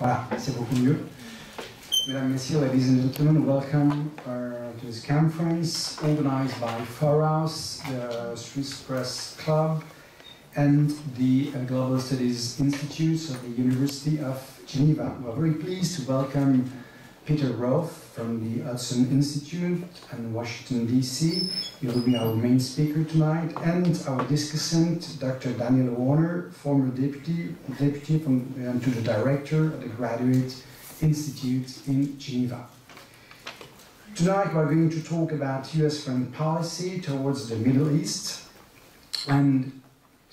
Voilà, c'est beaucoup mieux. Mesdames, Messieurs, ladies and gentlemen, welcome to this conference organized by foraus, the Swiss Press Club, and the Global Studies Institutes of the University of Geneva. We're very pleased to welcome Peter Roth from the Hudson Institute in Washington, D.C. He will be our main speaker tonight, and our discussant, Dr. Daniel Warner, former deputy to the director of the Graduate Institute in Geneva. Tonight we're going to talk about US foreign policy towards the Middle East, and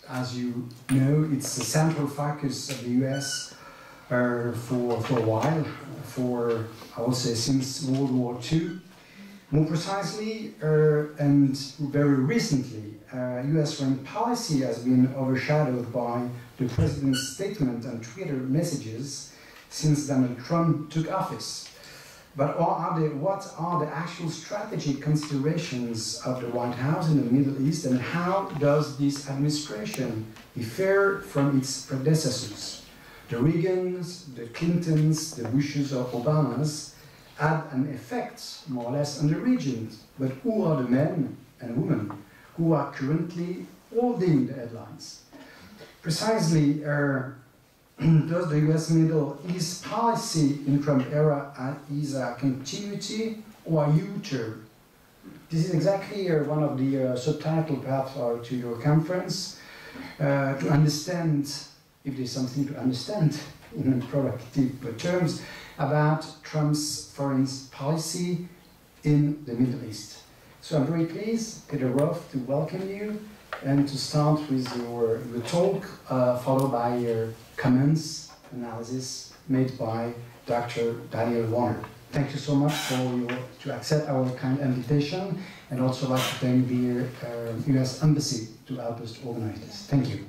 as you know, it's the central focus of the US for a while, I would say since World War II. More precisely, and very recently, US foreign policy has been overshadowed by the President's statement and Twitter messages since Donald Trump took office. But what are the actual strategic considerations of the White House in the Middle East, and how does this administration differ from its predecessors? The Reagans, the Clintons, the Bushes or Obamas had an effect, more or less, on the region. But who are the men and women who are currently holding the headlines? Precisely, does the US Middle East policy in Trump era is a continuity or a U-turn? This is exactly one of the subtitles perhaps to your conference, to understand, if there's something to understand in productive terms, about Trump's foreign policy in the Middle East. So I'm very pleased, Peter Roth, to welcome you and to start with your talk, followed by your comments, analysis made by Dr. Daniel Warner. Thank you so much to accept our kind invitation, and also like to thank the US Embassy to help us to organize this. Thank you.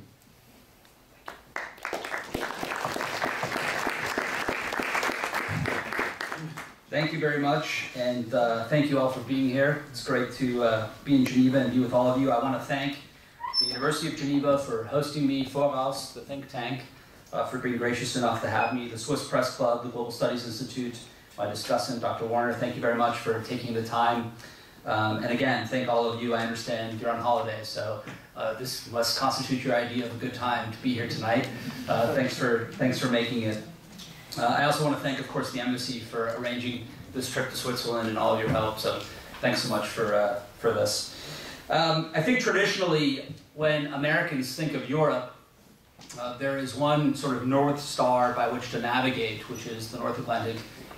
Thank you very much, and thank you all for being here. It's great to be in Geneva and be with all of you. I want to thank the University of Geneva for hosting me, foraus, the think tank, for being gracious enough to have me, the Swiss Press Club, the Global Studies Institute, my discussant, Dr. Warner. Thank you very much for taking the time. And again, thank all of you. I understand you're on holiday, so this must constitute your idea of a good time to be here tonight. Thanks for making it. I also want to thank, of course, the Embassy for arranging this trip to Switzerland and all of your help, so thanks so much for this. I think traditionally, when Americans think of Europe, there is one sort of North Star by which to navigate, which is the North Atlantic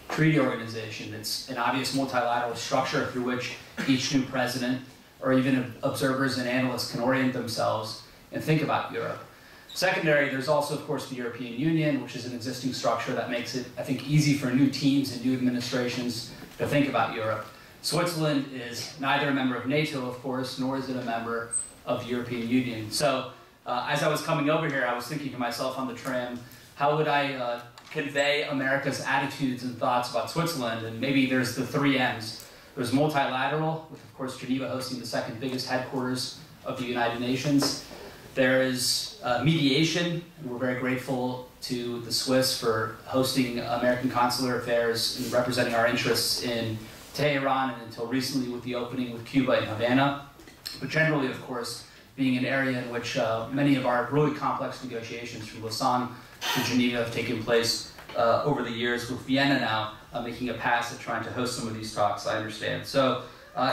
Treaty Organization. It's an obvious multilateral structure through which each new president, or even observers and analysts, can orient themselves and think about Europe. Secondary, there's also, of course, the European Union, which is an existing structure that makes it, I think, easy for new teams and new administrations to think about Europe. Switzerland is neither a member of NATO, of course, nor is it a member of the European Union. So, as I was coming over here, I was thinking to myself on the tram, how would I convey America's attitudes and thoughts about Switzerland? And maybe there's the 3 M's. There's multilateral, with, of course, Geneva hosting the 2nd biggest headquarters of the United Nations. There is mediation, and we're very grateful to the Swiss for hosting American consular affairs and representing our interests in Tehran, and until recently with the opening with Cuba and Havana. But generally, of course, being an area in which many of our really complex negotiations from Lausanne to Geneva have taken place over the years, with Vienna now making a pass at trying to host some of these talks, I understand. So.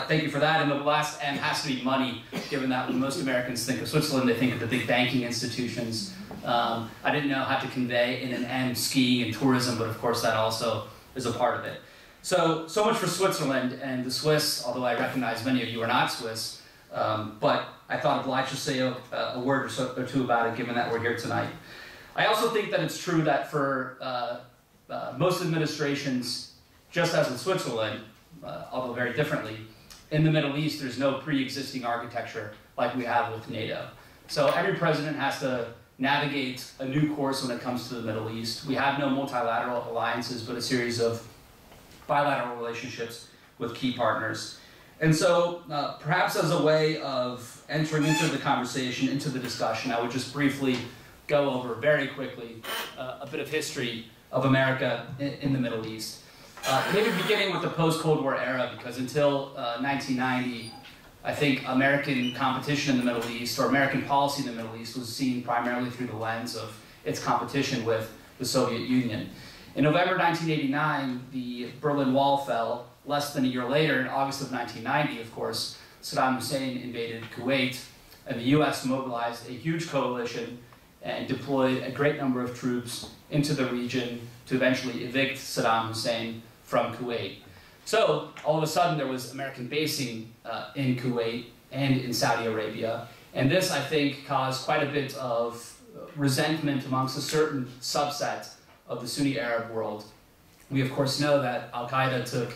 Thank you for that. And the last M has to be money, given that when most Americans think of Switzerland, they think of the big banking institutions. I didn't know how to convey in an M skiing and tourism, but of course that also is a part of it. So much for Switzerland and the Swiss, although I recognize many of you are not Swiss, but I thought obliged to say a word or two about it, given that we're here tonight. I also think that it's true that for most administrations, just as in Switzerland, although very differently, in the Middle East, there's no pre-existing architecture like we have with NATO. So every president has to navigate a new course when it comes to the Middle East. We have no multilateral alliances, but a series of bilateral relationships with key partners. And so perhaps as a way of entering into the conversation, into the discussion, I would just briefly go over very quickly a bit of history of America in the Middle East. Maybe beginning with the post-Cold War era, because until 1990, I think American competition in the Middle East, or American policy in the Middle East, was seen primarily through the lens of its competition with the Soviet Union. In November 1989, the Berlin Wall fell. Less than a year later, in August of 1990, of course, Saddam Hussein invaded Kuwait, and the US mobilized a huge coalition and deployed a great number of troops into the region to eventually evict Saddam Hussein from Kuwait. So, all of a sudden, there was American basing in Kuwait and in Saudi Arabia, and this, I think, caused quite a bit of resentment amongst a certain subset of the Sunni Arab world. We, of course, know that Al-Qaeda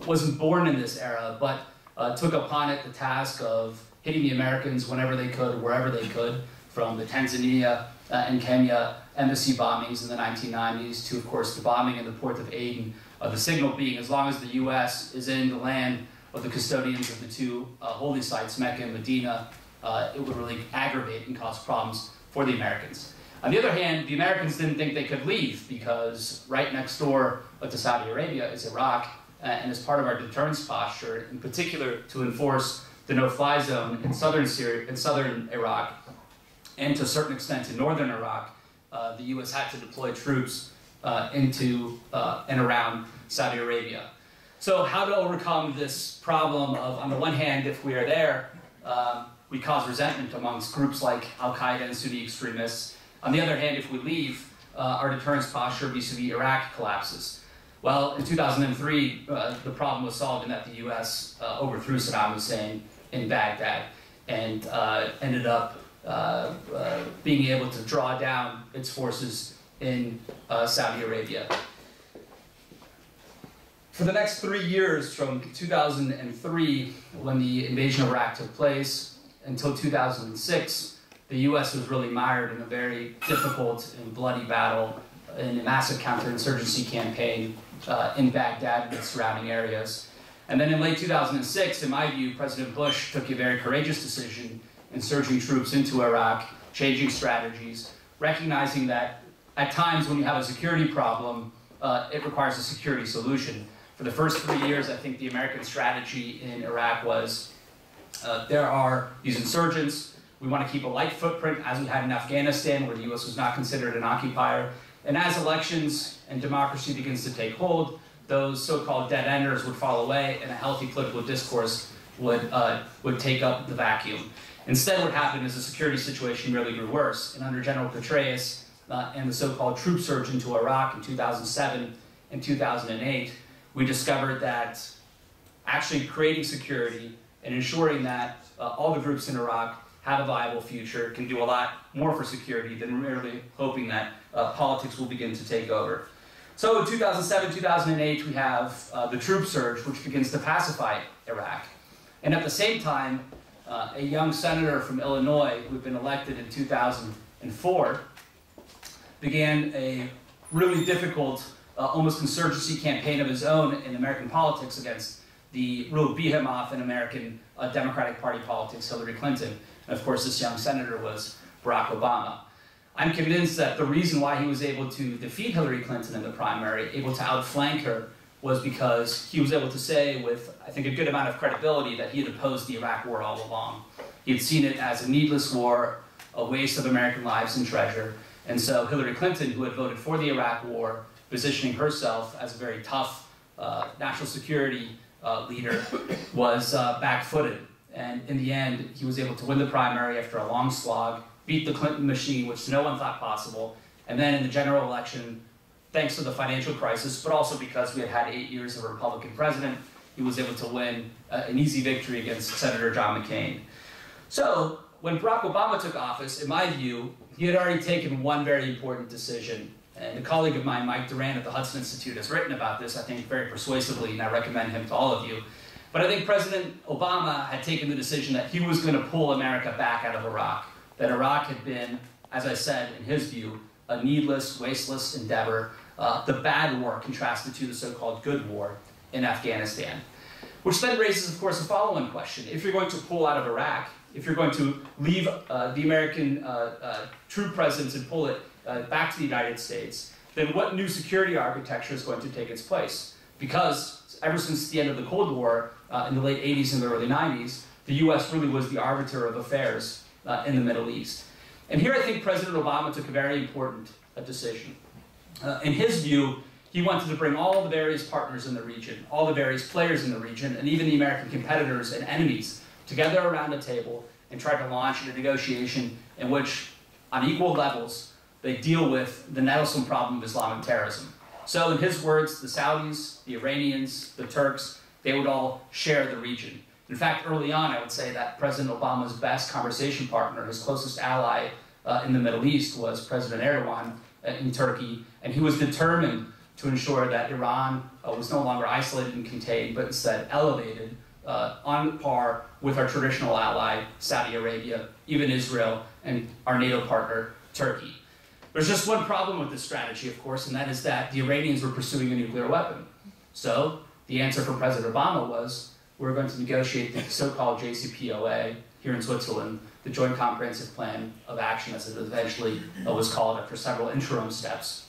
wasn't born in this era, but took upon it the task of hitting the Americans whenever they could, wherever they could, from the Tanzania and Kenya embassy bombings in the 1990s to, of course, the bombing in the port of Aden, the signal being as long as the US is in the land of the custodians of the two holy sites, Mecca and Medina, it would really aggravate and cause problems for the Americans. On the other hand, the Americans didn't think they could leave because right next door to Saudi Arabia is Iraq, and as part of our deterrence posture, in particular to enforce the no-fly zone in southern Syria, in southern Iraq, and to a certain extent in northern Iraq, the US had to deploy troops into and around Saudi Arabia. So how to overcome this problem of, on the one hand, if we are there, we cause resentment amongst groups like Al-Qaeda and Sunni extremists. On the other hand, if we leave, our deterrence posture vis-a-vis Iraq collapses. Well, in 2003, the problem was solved in that the US overthrew Saddam Hussein in Baghdad and ended up being able to draw down its forces in Saudi Arabia. For the next 3 years, from 2003, when the invasion of Iraq took place, until 2006, the US was really mired in a very difficult and bloody battle in a massive counterinsurgency campaign in Baghdad and its surrounding areas. And then in late 2006, in my view, President Bush took a very courageous decision in surging troops into Iraq, changing strategies, recognizing that at times when you have a security problem, it requires a security solution. For the first 3 years, I think the American strategy in Iraq was, there are these insurgents, we want to keep a light footprint as we had in Afghanistan, where the US was not considered an occupier. And as elections and democracy begins to take hold, those so-called dead-enders would fall away and a healthy political discourse would take up the vacuum. Instead, what happened is the security situation merely grew worse. And under General Petraeus and the so-called troop surge into Iraq in 2007 and 2008, we discovered that actually creating security and ensuring that all the groups in Iraq have a viable future can do a lot more for security than merely hoping that politics will begin to take over. So in 2007, 2008, we have the troop surge, which begins to pacify Iraq. And at the same time, a young senator from Illinois, who had been elected in 2004, began a really difficult, almost insurgency campaign of his own in American politics against the real behemoth in American Democratic Party politics, Hillary Clinton. And of course, this young senator was Barack Obama. I'm convinced that the reason why he was able to defeat Hillary Clinton in the primary, able to outflank her, was because he was able to say with, I think, a good amount of credibility that he had opposed the Iraq war all along. He had seen it as a needless war, a waste of American lives and treasure. And so Hillary Clinton, who had voted for the Iraq war, positioning herself as a very tough national security leader, was back-footed. And in the end, he was able to win the primary after a long slog, beat the Clinton machine, which no one thought possible. And then in the general election, thanks to the financial crisis, but also because we had had 8 years of a Republican president, he was able to win an easy victory against Senator John McCain. So when Barack Obama took office, in my view, he had already taken one very important decision. And a colleague of mine, Mike Duran at the Hudson Institute, has written about this, I think, very persuasively, and I recommend him to all of you. But I think President Obama had taken the decision that he was going to pull America back out of Iraq. That Iraq had been, as I said, in his view, a needless, wasteless endeavor, the bad war contrasted to the so-called good war in Afghanistan. Which then raises, of course, a follow-on question. If you're going to pull out of Iraq, if you're going to leave the American troop presence and pull it back to the United States, then what new security architecture is going to take its place? Because ever since the end of the Cold War, in the late 80s and the early 90s, the US really was the arbiter of affairs in the Middle East. And here I think President Obama took a very important decision. In his view, he wanted to bring all the various partners in the region, all the various players in the region, and even the American competitors and enemies together around a table and try to launch a negotiation in which, on equal levels, they deal with the nettlesome problem of Islamic terrorism. So in his words, the Saudis, the Iranians, the Turks, they would all share the region. In fact, early on, I would say that President Obama's best conversation partner, his closest ally in the Middle East, was President Erdogan in Turkey, and he was determined to ensure that Iran was no longer isolated and contained, but instead elevated on par with our traditional ally, Saudi Arabia, even Israel, and our NATO partner, Turkey. There's just one problem with this strategy, of course, and that is that the Iranians were pursuing a nuclear weapon. So the answer from President Obama was, we're going to negotiate the so-called JCPOA here in Switzerland, the Joint Comprehensive Plan of Action, as it eventually was called after several interim steps.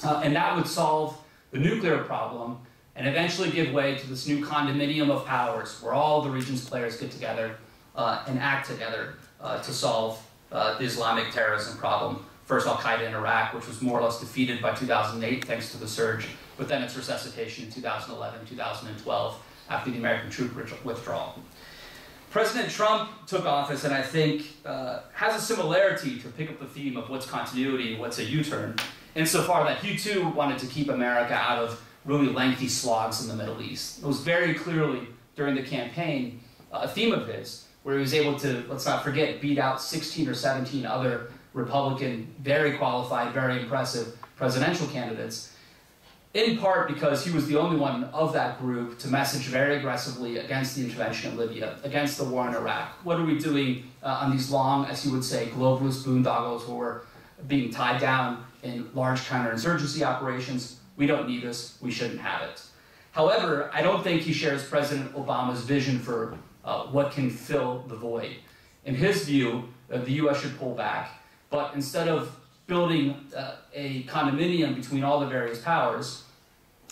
And that would solve the nuclear problem and eventually give way to this new condominium of powers where all the region's players get together and act together to solve the Islamic terrorism problem. First Al-Qaeda in Iraq, which was more or less defeated by 2008 thanks to the surge, but then its resuscitation in 2011, 2012 after the American troop withdrawal. President Trump took office and I think has a similarity to pick up the theme of what's continuity and what's a U-turn, insofar that he too wanted to keep America out of really lengthy slogs in the Middle East. It was very clearly during the campaign a theme of his, where he was able to, let's not forget, beat out 16 or 17 other Republican, very qualified, very impressive presidential candidates, in part because he was the only one of that group to message very aggressively against the intervention in Libya, against the war in Iraq. What are we doing on these long, as you would say, globalist boondoggles who are being tied down in large counterinsurgency operations? We don't need this, we shouldn't have it. However, I don't think he shares President Obama's vision for what can fill the void. In his view, the US should pull back, but instead of building a condominium between all the various powers,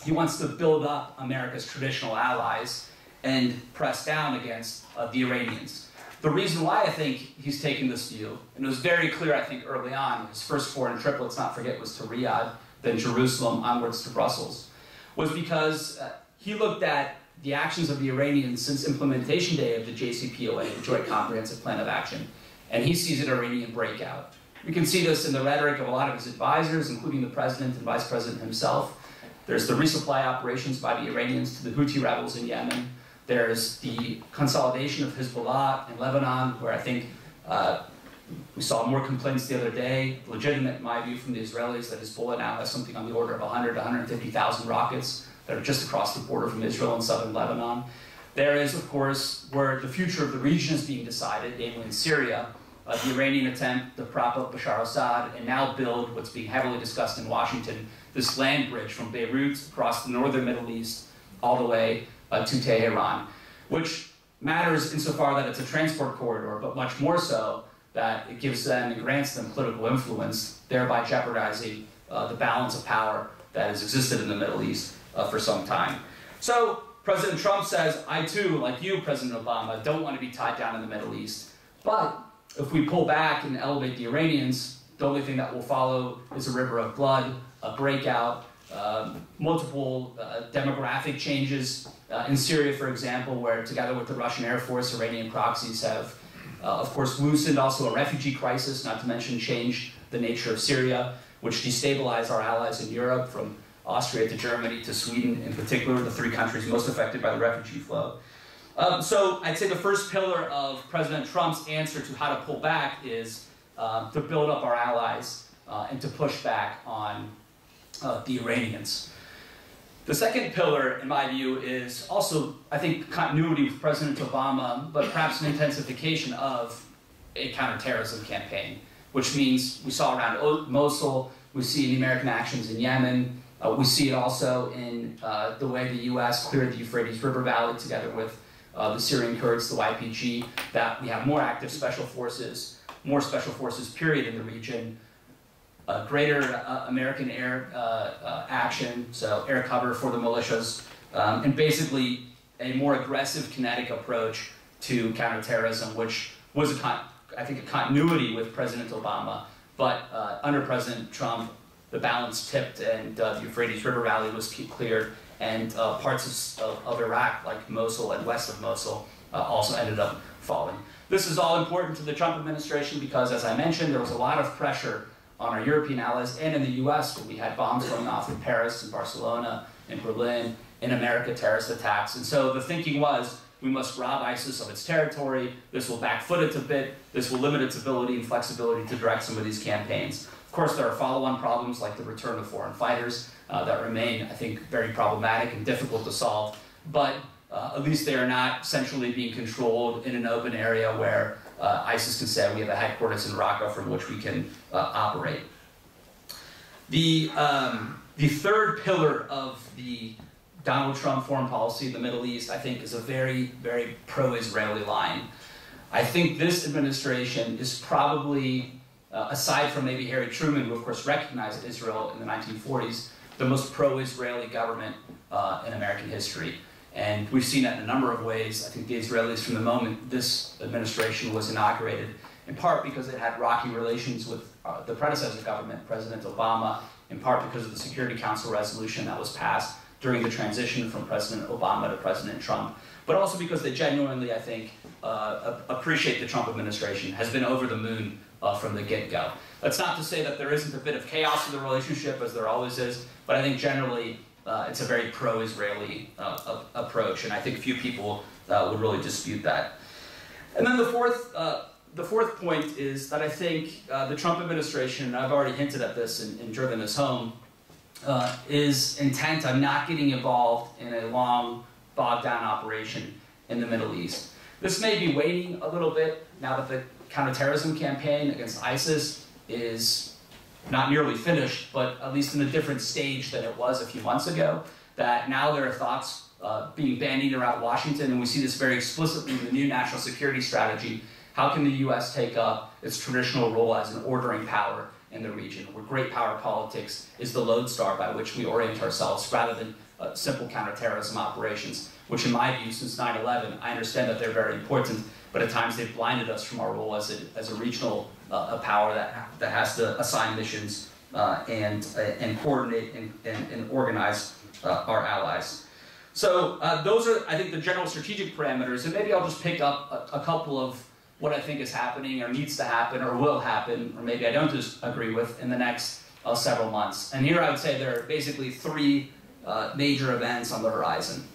he wants to build up America's traditional allies and press down against the Iranians. The reason why I think he's taking this view, and it was very clear I think early on, his first foreign trip, let's not forget, was to Riyadh, then Jerusalem, onwards to Brussels, was because he looked at the actions of the Iranians since implementation day of the JCPOA, the Joint Comprehensive Plan of Action, and he sees an Iranian breakout. We can see this in the rhetoric of a lot of his advisors, including the president and vice president himself. There's the resupply operations by the Iranians to the Houthi rebels in Yemen. There's the consolidation of Hezbollah in Lebanon, where I think we saw more complaints the other day, legitimate in my view from the Israelis, that Hezbollah now has something on the order of 100 to 150,000 rockets that are just across the border from Israel and southern Lebanon. There is, of course, where the future of the region is being decided, namely in Syria, the Iranian attempt to prop up Bashar al-Assad and now build what's being heavily discussed in Washington, this land bridge from Beirut across the northern Middle East all the way to Tehran, which matters insofar that it's a transport corridor, but much more so that it gives them and grants them political influence, thereby jeopardizing the balance of power that has existed in the Middle East for some time. So President Trump says, I too, like you, President Obama, don't want to be tied down in the Middle East, but if we pull back and elevate the Iranians, the only thing that will follow is a river of blood, a breakout, multiple demographic changes in Syria, for example, where together with the Russian Air Force, Iranian proxies have, of course, loosened also a refugee crisis, not to mention changed the nature of Syria, which destabilized our allies in Europe, from Austria to Germany to Sweden in particular, the three countries most affected by the refugee flow. So I'd say the first pillar of President Trump's answer to how to pull back is to build up our allies and to push back on the Iranians. The second pillar, in my view, is also, I think, continuity with President Obama, but perhaps an intensification of a counterterrorism campaign, which means we saw around Mosul, we see in the American actions in Yemen, we see it also in the way the US cleared the Euphrates River Valley together with the Syrian Kurds, the YPG, that we have more active special forces, more special forces period in the region. greater American air action, so air cover for the militias, and basically a more aggressive kinetic approach to counterterrorism, which was, I think, a continuity with President Obama. But under President Trump, the balance tipped and the Euphrates River Valley was cleared, and parts of Iraq, like Mosul and west of Mosul, also ended up falling. This is all important to the Trump administration because, as I mentioned, there was a lot of pressure on our European allies and in the US when we had bombs going off in Paris and Barcelona and Berlin, in America, terrorist attacks. And so the thinking was, we must rob ISIS of its territory, this will backfoot it a bit, this will limit its ability and flexibility to direct some of these campaigns. Of course, there are follow-on problems like the return of foreign fighters that remain, I think, very problematic and difficult to solve, but at least they are not centrally being controlled in an open area where ISIS can say we have a headquarters in Raqqa from which we can operate. The third pillar of the Donald Trump foreign policy in the Middle East, I think, is a very, very pro-Israeli line. I think this administration is probably, aside from maybe Harry Truman, who of course recognized Israel in the 1940s, the most pro-Israeli government in American history. And we've seen that in a number of ways. I think the Israelis, from the moment this administration was inaugurated, in part because it had rocky relations with the predecessor government, President Obama, in part because of the Security Council resolution that was passed during the transition from President Obama to President Trump, but also because they genuinely, I think, appreciate the Trump administration, has been over the moon from the get-go. That's not to say that there isn't a bit of chaos in the relationship, as there always is, but I think generally it's a very pro-Israeli approach, and I think few people would really dispute that. And then the fourth point is that I think the Trump administration, and I've already hinted at this and driven this home, is intent on not getting involved in a long, bogged-down operation in the Middle East. This may be waning a little bit now that the counterterrorism campaign against ISIS is not nearly finished, but at least in a different stage than it was a few months ago, that now there are thoughts being bandied around Washington, and we see this very explicitly in the new national security strategy. How can the US take up its traditional role as an ordering power in the region, where great power politics is the lodestar by which we orient ourselves rather than simple counterterrorism operations, which in my view, since 9/11, I understand that they're very important, but at times they've blinded us from our role as a regional power that has to assign missions and coordinate and organize our allies. So those are, I think, the general strategic parameters, and maybe I'll just pick up a couple of what I think is happening or needs to happen or will happen, or maybe I don't disagree with in the next several months. And here I would say there are basically three major events on the horizon.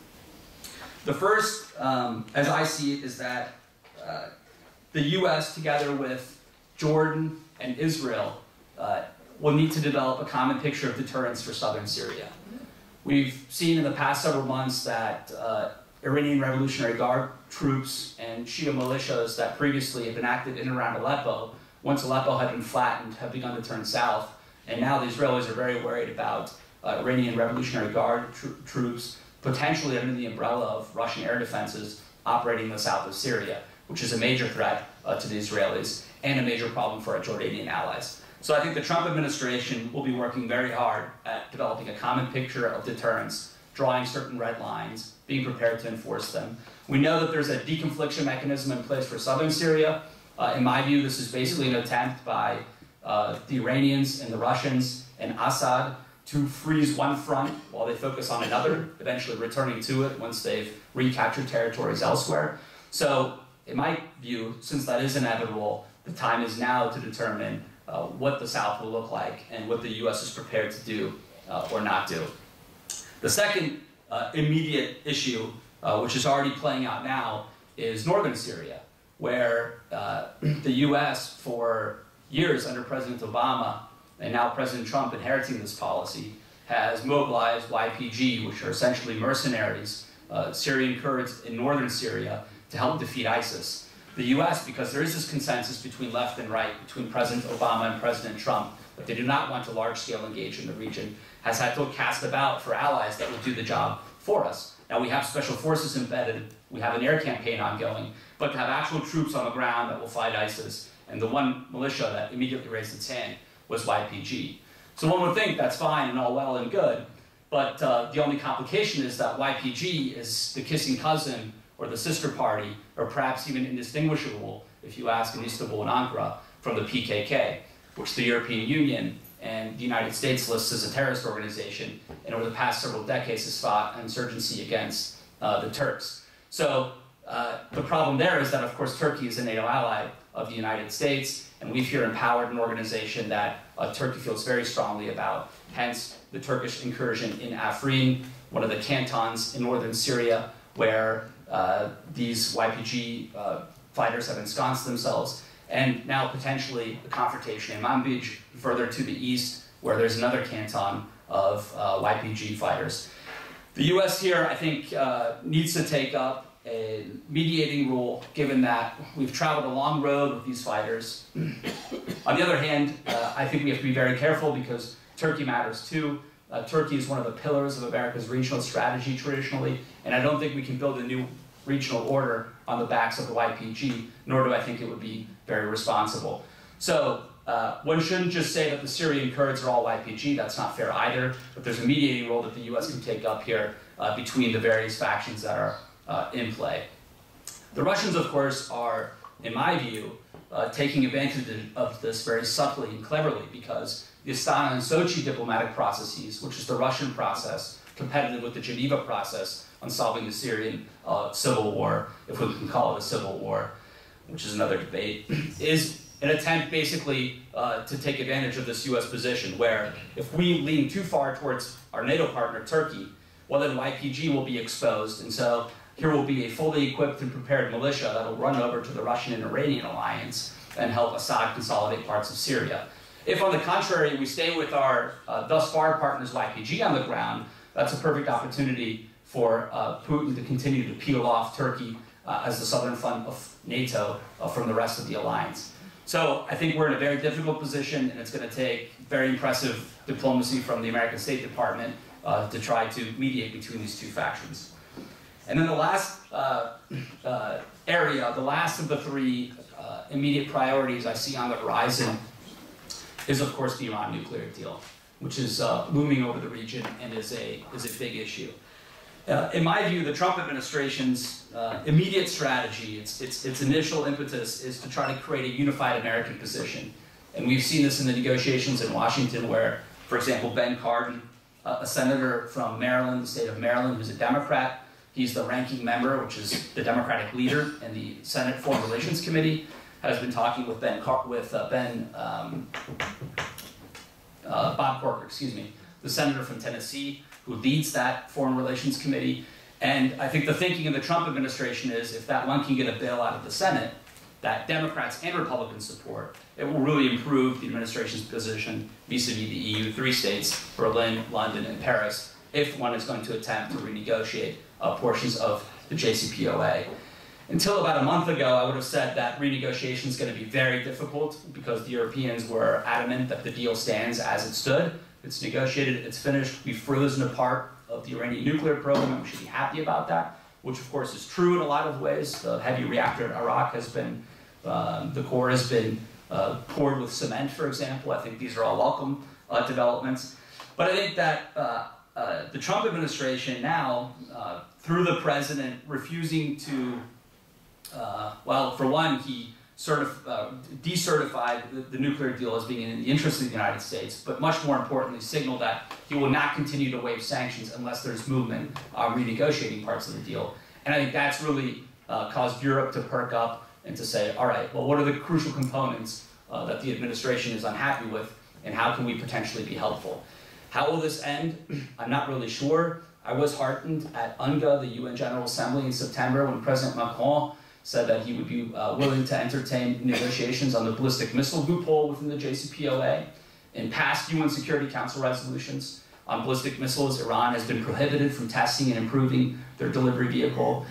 The first, as I see it, is that the US, together with Jordan and Israel, will need to develop a common picture of deterrence for southern Syria. We've seen in the past several months that Iranian Revolutionary Guard troops and Shia militias that previously had been active in and around Aleppo, once Aleppo had been flattened, have begun to turn south. And now the Israelis are very worried about Iranian Revolutionary Guard troops, potentially under the umbrella of Russian air defenses, operating in the south of Syria, which is a major threat to the Israelis and a major problem for our Jordanian allies. So I think the Trump administration will be working very hard at developing a common picture of deterrence, drawing certain red lines, being prepared to enforce them. We know that there's a deconfliction mechanism in place for southern Syria. In my view, this is basically an attempt by the Iranians and the Russians and Assad to freeze one front while they focus on another, eventually returning to it once they've recaptured territories elsewhere. So in my view, since that is inevitable, the time is now to determine what the South will look like and what the US is prepared to do or not do. The second immediate issue, which is already playing out now, is northern Syria, where the US, for years under President Obama, and now President Trump inheriting this policy, has mobilized YPG, which are essentially mercenaries, Syrian Kurds in northern Syria, to help defeat ISIS. The US, because there is this consensus between left and right, between President Obama and President Trump, that they do not want to large-scale engage in the region, has had to cast about for allies that will do the job for us. Now we have special forces embedded, we have an air campaign ongoing, but to have actual troops on the ground that will fight ISIS, and the one militia that immediately raised its hand was YPG. So one would think that's fine and all well and good, but the only complication is that YPG is the kissing cousin or the sister party, or perhaps even indistinguishable, if you ask in Istanbul and Ankara, from the PKK, which the European Union and the United States lists as a terrorist organization, and over the past several decades has fought an insurgency against the Turks. So the problem there is that, of course, Turkey is a NATO ally of the United States, and we've here empowered an organization that Turkey feels very strongly about, hence the Turkish incursion in Afrin, one of the cantons in northern Syria, where these YPG fighters have ensconced themselves, and now potentially a confrontation in Manbij, further to the east, where there's another canton of YPG fighters. The US here, I think, needs to take up a mediating role, given that we've traveled a long road with these fighters. On the other hand, I think we have to be very careful because Turkey matters too. Turkey is one of the pillars of America's regional strategy traditionally, and I don't think we can build a new regional order on the backs of the YPG, nor do I think it would be very responsible. So one shouldn't just say that the Syrian Kurds are all YPG, that's not fair either, but there's a mediating role that the US can take up here between the various factions that are in play. The Russians, of course, are, in my view, taking advantage of this very subtly and cleverly, because the Astana and Sochi diplomatic processes, which is the Russian process, competitive with the Geneva process on solving the Syrian civil war, if we can call it a civil war, which is another debate, is an attempt basically to take advantage of this US position, where if we lean too far towards our NATO partner, Turkey, well then YPG will be exposed, and so here will be a fully equipped and prepared militia that will run over to the Russian and Iranian alliance and help Assad consolidate parts of Syria. If, on the contrary, we stay with our thus far partners YPG on the ground, that's a perfect opportunity for Putin to continue to peel off Turkey as the southern flank of NATO from the rest of the alliance. So I think we're in a very difficult position, and it's going to take very impressive diplomacy from the American State Department to try to mediate between these two factions. And then the last area, the last of the three immediate priorities I see on the horizon is, of course, the Iran nuclear deal, which is looming over the region and is a big issue. In my view, the Trump administration's immediate strategy, its initial impetus, is to try to create a unified American position. And we've seen this in the negotiations in Washington where, for example, Ben Cardin, a senator from Maryland, the state of Maryland, who's a Democrat, he's the ranking member, which is the Democratic leader in the Senate Foreign Relations Committee, has been talking with Bob Corker, excuse me, the senator from Tennessee, who leads that Foreign Relations Committee. And I think the thinking of the Trump administration is if that one can get a bill out of the Senate that Democrats and Republicans support, it will really improve the administration's position vis-a-vis the EU 3 states, Berlin, London, and Paris, if one is going to attempt to renegotiate portions of the JCPOA. Until about a month ago, I would have said that renegotiation is going to be very difficult because the Europeans were adamant that the deal stands as it stood. It's negotiated, it's finished, we've frozen a part of the Iranian nuclear program, and we should be happy about that, which of course is true in a lot of ways. The heavy reactor in Iraq has been, the core has been poured with cement, for example. I think these are all welcome developments. But I think that the Trump administration now, through the president refusing to, well, for one, he decertified the nuclear deal as being in the interest of the United States, but much more importantly, signaled that he will not continue to waive sanctions unless there's movement on renegotiating parts of the deal. And I think that's really caused Europe to perk up and to say, all right, well, what are the crucial components that the administration is unhappy with, and how can we potentially be helpful? How will this end? I'm not really sure. I was heartened at UNGA, the UN General Assembly in September, when President Macron said that he would be willing to entertain negotiations on the ballistic missile loophole within the JCPOA. In past UN Security Council resolutions on ballistic missiles, Iran has been prohibited from testing and improving their delivery vehicle.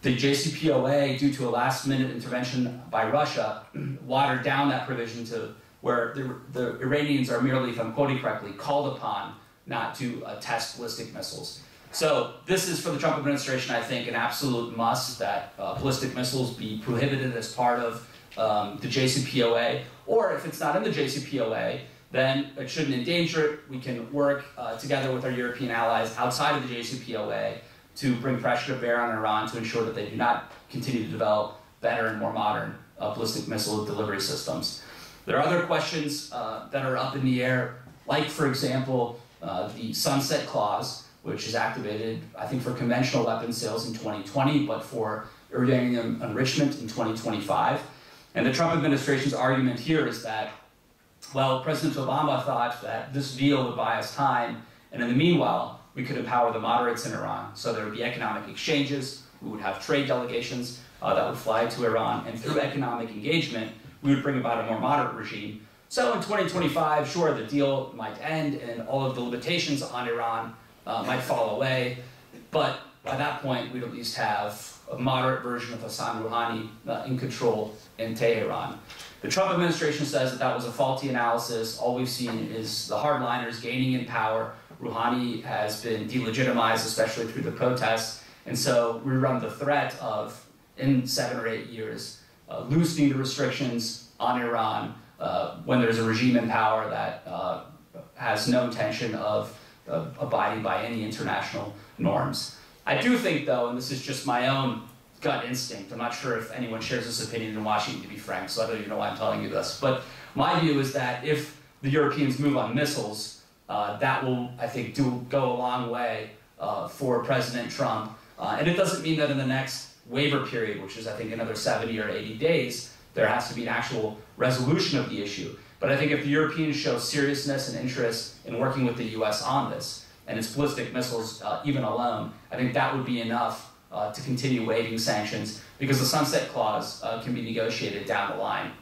The JCPOA, due to a last-minute intervention by Russia, watered down that provision to where the Iranians are merely, if I'm quoting correctly, called upon not to test ballistic missiles. So this is, for the Trump administration, I think, an absolute must that ballistic missiles be prohibited as part of the JCPOA, or if it's not in the JCPOA, then it shouldn't endanger it. We can work together with our European allies outside of the JCPOA to bring pressure to bear on Iran to ensure that they do not continue to develop better and more modern ballistic missile delivery systems. There are other questions that are up in the air, like, for example, the sunset clause, which is activated, I think, for conventional weapons sales in 2020, but for uranium enrichment in 2025. And the Trump administration's argument here is that, well, President Obama thought that this deal would buy us time, and in the meanwhile, we could empower the moderates in Iran. So there would be economic exchanges, we would have trade delegations that would fly to Iran, and through economic engagement, we would bring about a more moderate regime. So in 2025, sure, the deal might end, and all of the limitations on Iran might fall away, but by that point, we'd at least have a moderate version of Hassan Rouhani in control in Tehran. The Trump administration says that that was a faulty analysis. All we've seen is the hardliners gaining in power. Rouhani has been delegitimized, especially through the protests. And so we run the threat of, in 7 or 8 years, loosening the restrictions on Iran when there's a regime in power that has no intention of abiding by any international norms. I do think, though, and this is just my own gut instinct, I'm not sure if anyone shares this opinion in Washington, to be frank, so I don't even know why I'm telling you this, but my view is that if the Europeans move on missiles, that will, I think, go a long way for President Trump. And it doesn't mean that in the next waiver period, which is, I think, another 70 or 80 days, there has to be an actual resolution of the issue. But I think if the Europeans show seriousness and interest in working with the US on this, and its ballistic missiles even alone, I think that would be enough to continue waiving sanctions, because the sunset clause can be negotiated down the line.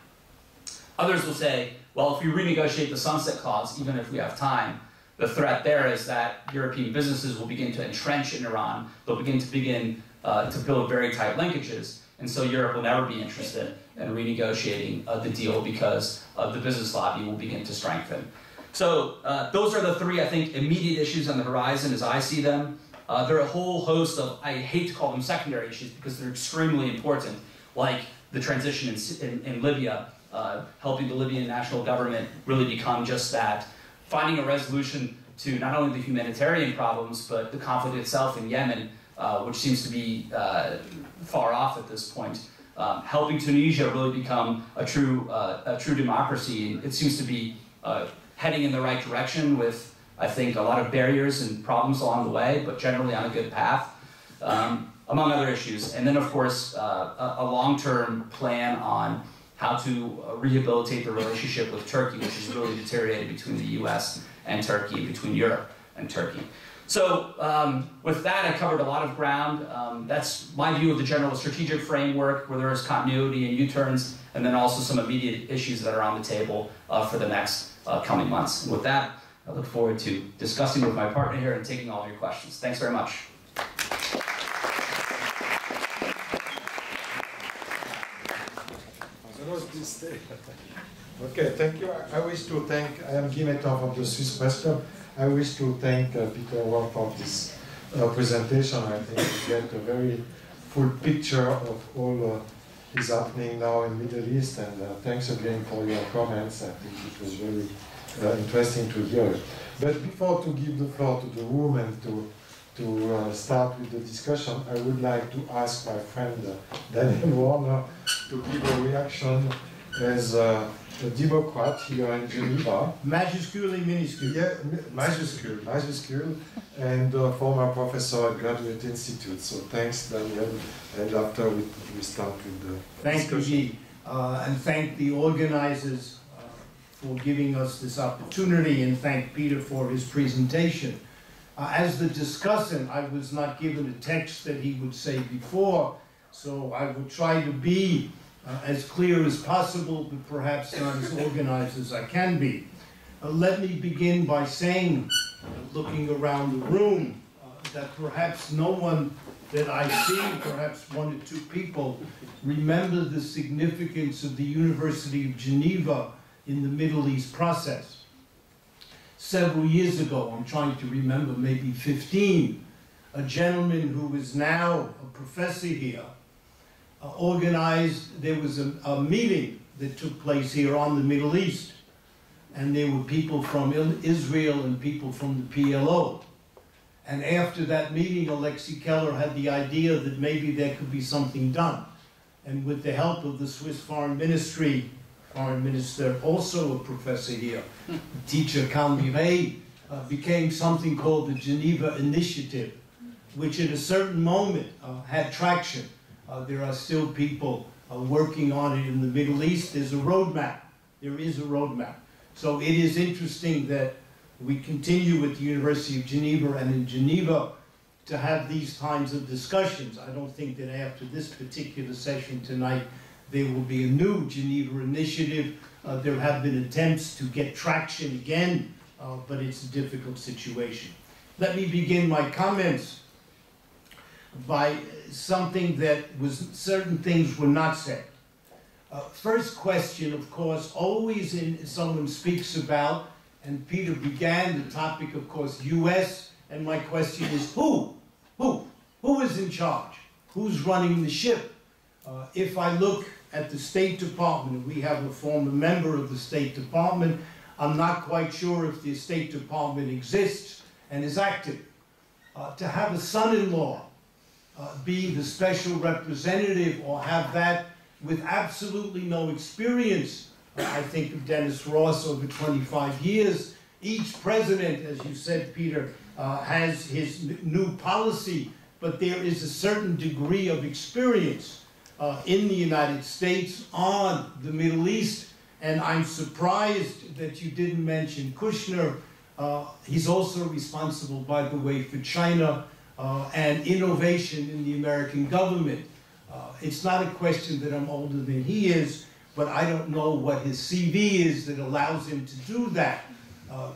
Others will say, well, if we renegotiate the sunset clause, even if we have time, the threat there is that European businesses will begin to entrench in Iran. They'll begin to build very tight linkages. And so Europe will never be interested in renegotiating the deal, because the business lobby will begin to strengthen. So those are the three, I think, immediate issues on the horizon as I see them. There are a whole host of, I hate to call them secondary issues because they're extremely important, like the transition in Libya, helping the Libyan national government really become just that, finding a resolution to not only the humanitarian problems, but the conflict itself in Yemen, which seems to be far off at this point. Helping Tunisia really become a true democracy. It seems to be heading in the right direction with, I think, a lot of barriers and problems along the way, but generally on a good path, among other issues. And then, of course, a long-term plan on how to rehabilitate the relationship with Turkey, which has really deteriorated between the US and Turkey, between Europe and Turkey. So with that, I covered a lot of ground. That's my view of the general strategic framework, where there is continuity and U-turns, and then also some immediate issues that are on the table for the next coming months. And with that, I look forward to discussing with my partner here and taking all of your questions. Thanks very much. Okay, thank you. I wish to thank, I am Guy Metton from the Swiss Press Club. I wish to thank Peter Ward for this presentation. I think you get a very full picture of all is happening now in the Middle East, and thanks again for your comments. I think it was very interesting to hear it. But before to give the floor to the room and to start with the discussion, I would like to ask my friend Daniel Warner to give a reaction as a Democrat here in Geneva. Majuscule and minuscule. Yeah, majuscule, and former professor at Graduate Institute. So thanks, Daniel. And after we start with the Thank discussion. you, Guy. And thank the organizers for giving us this opportunity, and thank Peter for his presentation. As the discussant, I was not given a text that he would say before, so I will try to be as clear as possible, but perhaps not as organized as I can be. Let me begin by saying, looking around the room, that perhaps no one that I see, perhaps 1 or 2 people, remember the significance of the University of Geneva in the Middle East process. Several years ago, I'm trying to remember, maybe 15, a gentleman who is now a professor here organized, there was a meeting that took place here on the Middle East, and there were people from Israel and people from the PLO. And after that meeting, Alexei Keller had the idea that maybe there could be something done. And with the help of the Swiss Foreign Ministry, Foreign Minister, also a professor here, teacher Karl Mireille, became something called the Geneva Initiative, which at a certain moment had traction. There are still people working on it in the Middle East. There's a roadmap. There is a roadmap. So it is interesting that we continue with the University of Geneva and in Geneva to have these kinds of discussions. I don't think that after this particular session tonight, there will be a new Geneva initiative. There have been attempts to get traction again, but it's a difficult situation. Let me begin my comments by something that was, certain things were not said. First question, of course, always someone speaks about, and Peter began the topic, of course, US, and my question is who? Who is in charge? Who's running the ship? If I look at the State Department, and we have a former member of the State Department, I'm not quite sure if the State Department exists and is active. To have a son-in-law be the special representative or have that with absolutely no experience, I think of Dennis Ross over 25 years. Each president, as you said, Peter, has his new policy, but there is a certain degree of experience in the United States on the Middle East, and I'm surprised that you didn't mention Kushner. He's also responsible, by the way, for China and innovation in the American government. It's not a question that I'm older than he is, but I don't know what his CV is that allows him to do that,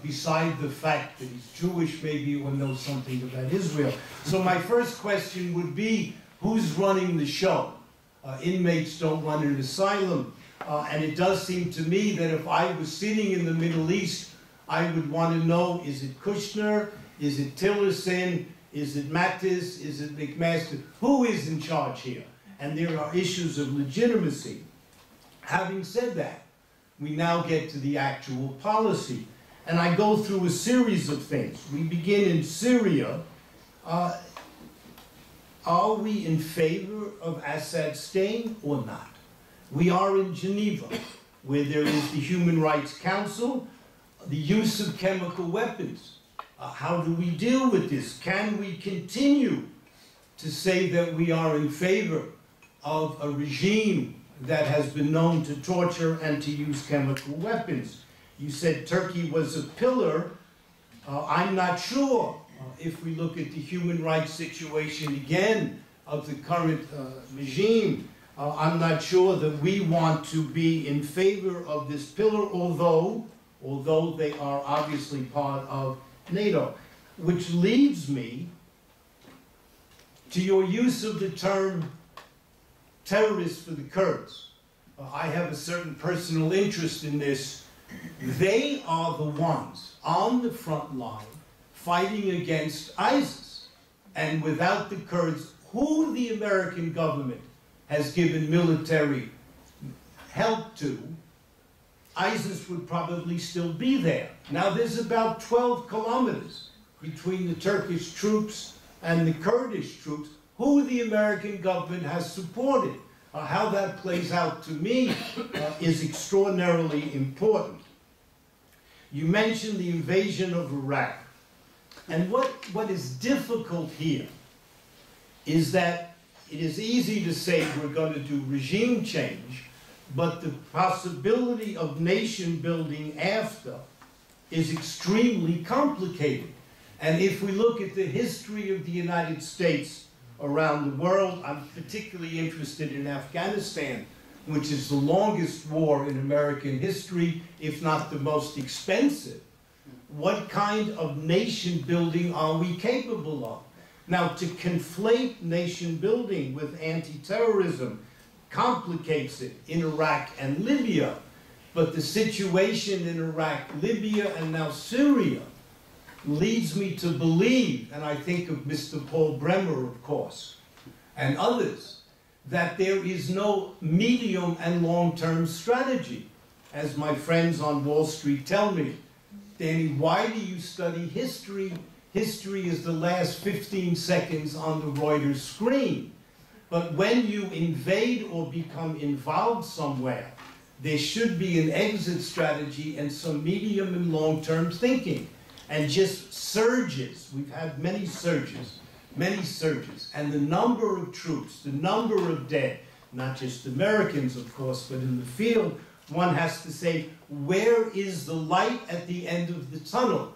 beside the fact that he's Jewish maybe or knows something about Israel. So my first question would be, who's running the show? Inmates don't run an asylum, and it does seem to me that if I was sitting in the Middle East, I would want to know, is it Kushner, is it Tillerson, is it Mattis, is it McMaster? Who is in charge here? And there are issues of legitimacy. Having said that, we now get to the actual policy. And I go through a series of things. We begin in Syria. Are we in favor of Assad staying or not? We are in Geneva, where there is the Human Rights Council, the use of chemical weapons. How do we deal with this? Can we continue to say that we are in favor of a regime that has been known to torture and to use chemical weapons? You said Turkey was a pillar. I'm not sure. If we look at the human rights situation again of the current regime, I'm not sure that we want to be in favor of this pillar, although they are obviously part of NATO. Which leads me to your use of the term terrorists for the Kurds. I have a certain personal interest in this. They are the ones on the front line fighting against ISIS. And without the Kurds, who the American government has given military help to, ISIS would probably still be there. Now there's about 12 kilometers between the Turkish troops and the Kurdish troops, who the American government has supported. How that plays out to me is extraordinarily important. You mentioned the invasion of Iraq. And what is difficult here is that it is easy to say we're going to do regime change, but the possibility of nation building after is extremely complicated. And if we look at the history of the United States around the world, I'm particularly interested in Afghanistan, which is the longest war in American history, if not the most expensive. What kind of nation building are we capable of? Now, to conflate nation building with anti-terrorism complicates it in Iraq and Libya, but the situation in Iraq, Libya, and now Syria leads me to believe, and I think of Mr. Paul Bremer, of course, and others, that there is no medium and long-term strategy. as my friends on Wall Street tell me, Danny, why do you study history? History is the last 15 seconds on the Reuters screen. But when you invade or become involved somewhere, there should be an exit strategy and some medium and long-term thinking. And just surges, we've had many surges, and the number of troops, the number of dead, not just Americans, of course, but in the field, one has to say, where is the light at the end of the tunnel?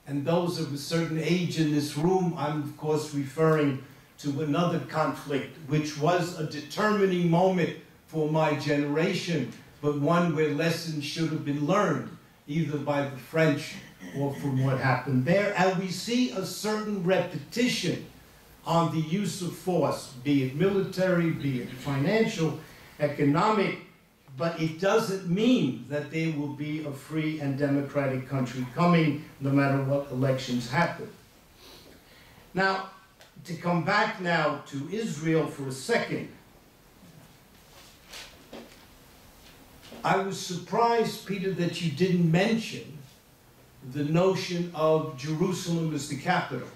And those of a certain age in this room, I'm of course referring to another conflict, which was a determining moment for my generation, but one where lessons should have been learned, either by the French or from what happened there. And we see a certain repetition on the use of force, be it military, be it financial, economic, but it doesn't mean that there will be a free and democratic country coming, no matter what elections happen. Now, to come back now to Israel for a second, I was surprised, Peter, that you didn't mention the notion of Jerusalem as the capital.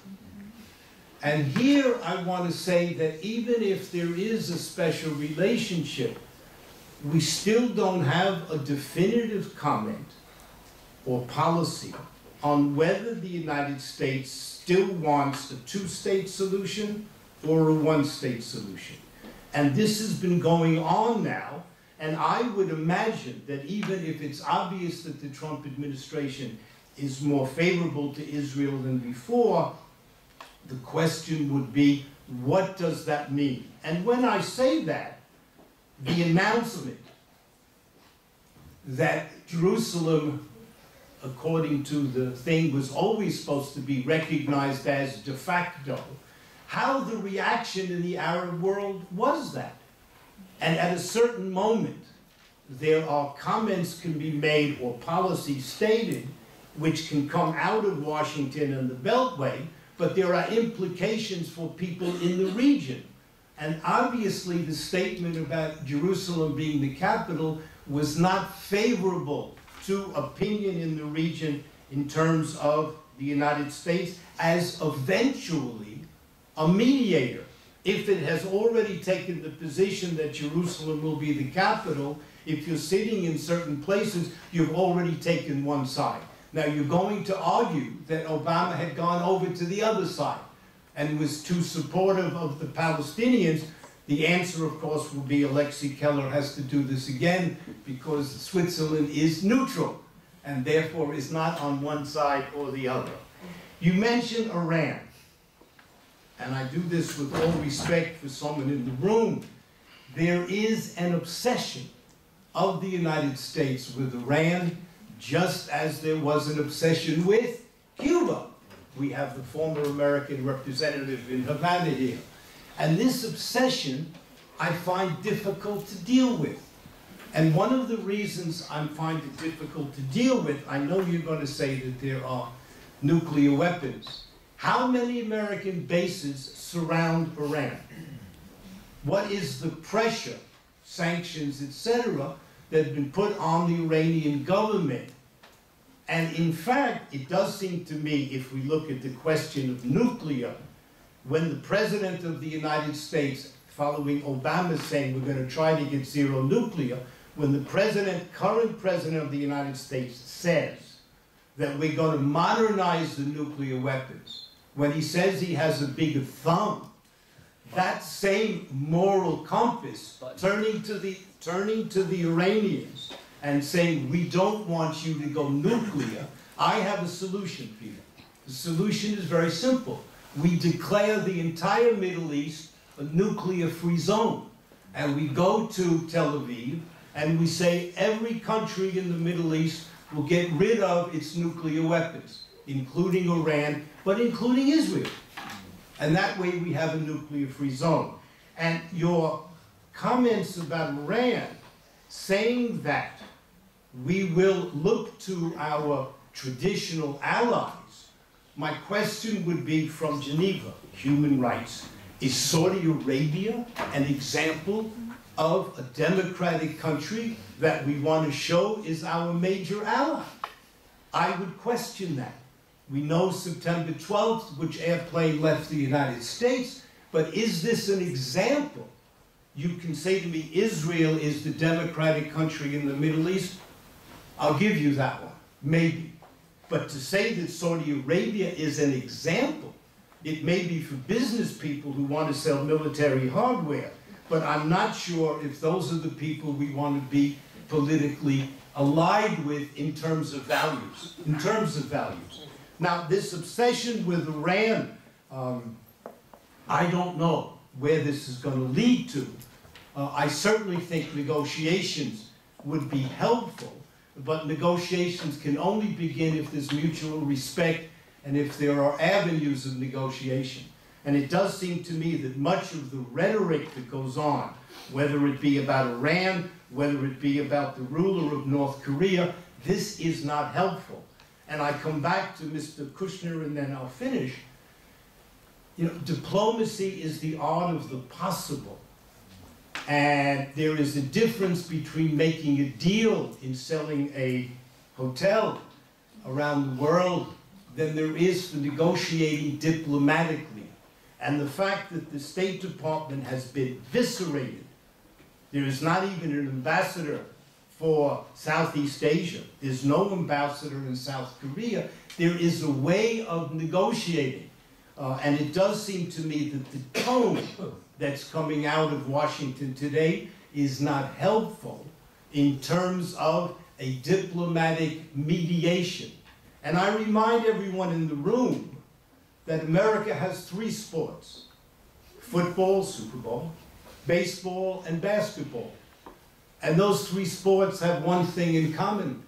And here I want to say that even if there is a special relationship, we still don't have a definitive comment or policy on whether the United States still wants a two-state solution or a one-state solution. And this has been going on now, and I would imagine that even if it's obvious that the Trump administration is more favorable to Israel than before, the question would be, what does that mean? And when I say that, the announcement that Jerusalem, according to the thing, was always supposed to be recognized as de facto, how the reaction in the Arab world was that. And at a certain moment, there are comments can be made or policy stated which can come out of Washington and the Beltway, but there are implications for people in the region. And obviously the statement about Jerusalem being the capital was not favorable to opinion in the region in terms of the United States as eventually a mediator. If it has already taken the position that Jerusalem will be the capital, if you're sitting in certain places, you've already taken one side. Now you're going to argue that Obama had gone over to the other side and was too supportive of the Palestinians. The answer, of course, will be Alexei Keller has to do this again because Switzerland is neutral and therefore is not on one side or the other. You mentioned Iran, and I do this with all respect for someone in the room. There is an obsession of the United States with Iran, just as there was an obsession with Cuba. We have the former American representative in Havana here. And this obsession I find difficult to deal with. And one of the reasons I find it difficult to deal with, I know you're going to say that there are nuclear weapons. How many American bases surround Iran? What is the pressure, sanctions, etc., that have been put on the Iranian government? And in fact, it does seem to me, if we look at the question of nuclear, when the President of the United States, following Obama saying we're going to try to get zero nuclear, when the current President of the United States says that we're going to modernize the nuclear weapons, when he says he has a bigger thumb, that same moral compass, turning to the Iranians and saying, we don't want you to go nuclear, I have a solution, Peter. The solution is very simple. We declare the entire Middle East a nuclear-free zone. And we go to Tel Aviv, and we say every country in the Middle East will get rid of its nuclear weapons, including Iran, but including Israel. And that way we have a nuclear-free zone. And your comments about Iran, saying that we will look to our traditional allies, my question would be from Geneva, human rights. Is Saudi Arabia an example of a democratic country that we want to show is our major ally? I would question that. We know September 12th, which airplane left the United States, but is this an example? You can say to me, Israel is the democratic country in the Middle East. I'll give you that one, maybe. But to say that Saudi Arabia is an example, it may be for business people who want to sell military hardware, but I'm not sure if those are the people we want to be politically allied with in terms of values. Now, this obsession with Iran, I don't know where this is going to lead to. I certainly think negotiations would be helpful, but negotiations can only begin if there's mutual respect and if there are avenues of negotiation. And it does seem to me that much of the rhetoric that goes on, whether it be about Iran, whether it be about the ruler of North Korea, this is not helpful. And I come back to Mr. Kushner and then I'll finish. You know, diplomacy is the art of the possible. And there is a difference between making a deal in selling a hotel around the world than there is for negotiating diplomatically. And the fact that the State Department has been eviscerated, there is not even an ambassador for Southeast Asia. There's no ambassador in South Korea. There is a way of negotiating. And it does seem to me that the tone that's coming out of Washington today is not helpful in terms of a diplomatic mediation. And I remind everyone in the room that America has 3 sports: football, Super Bowl, baseball, and basketball. And those 3 sports have one thing in common.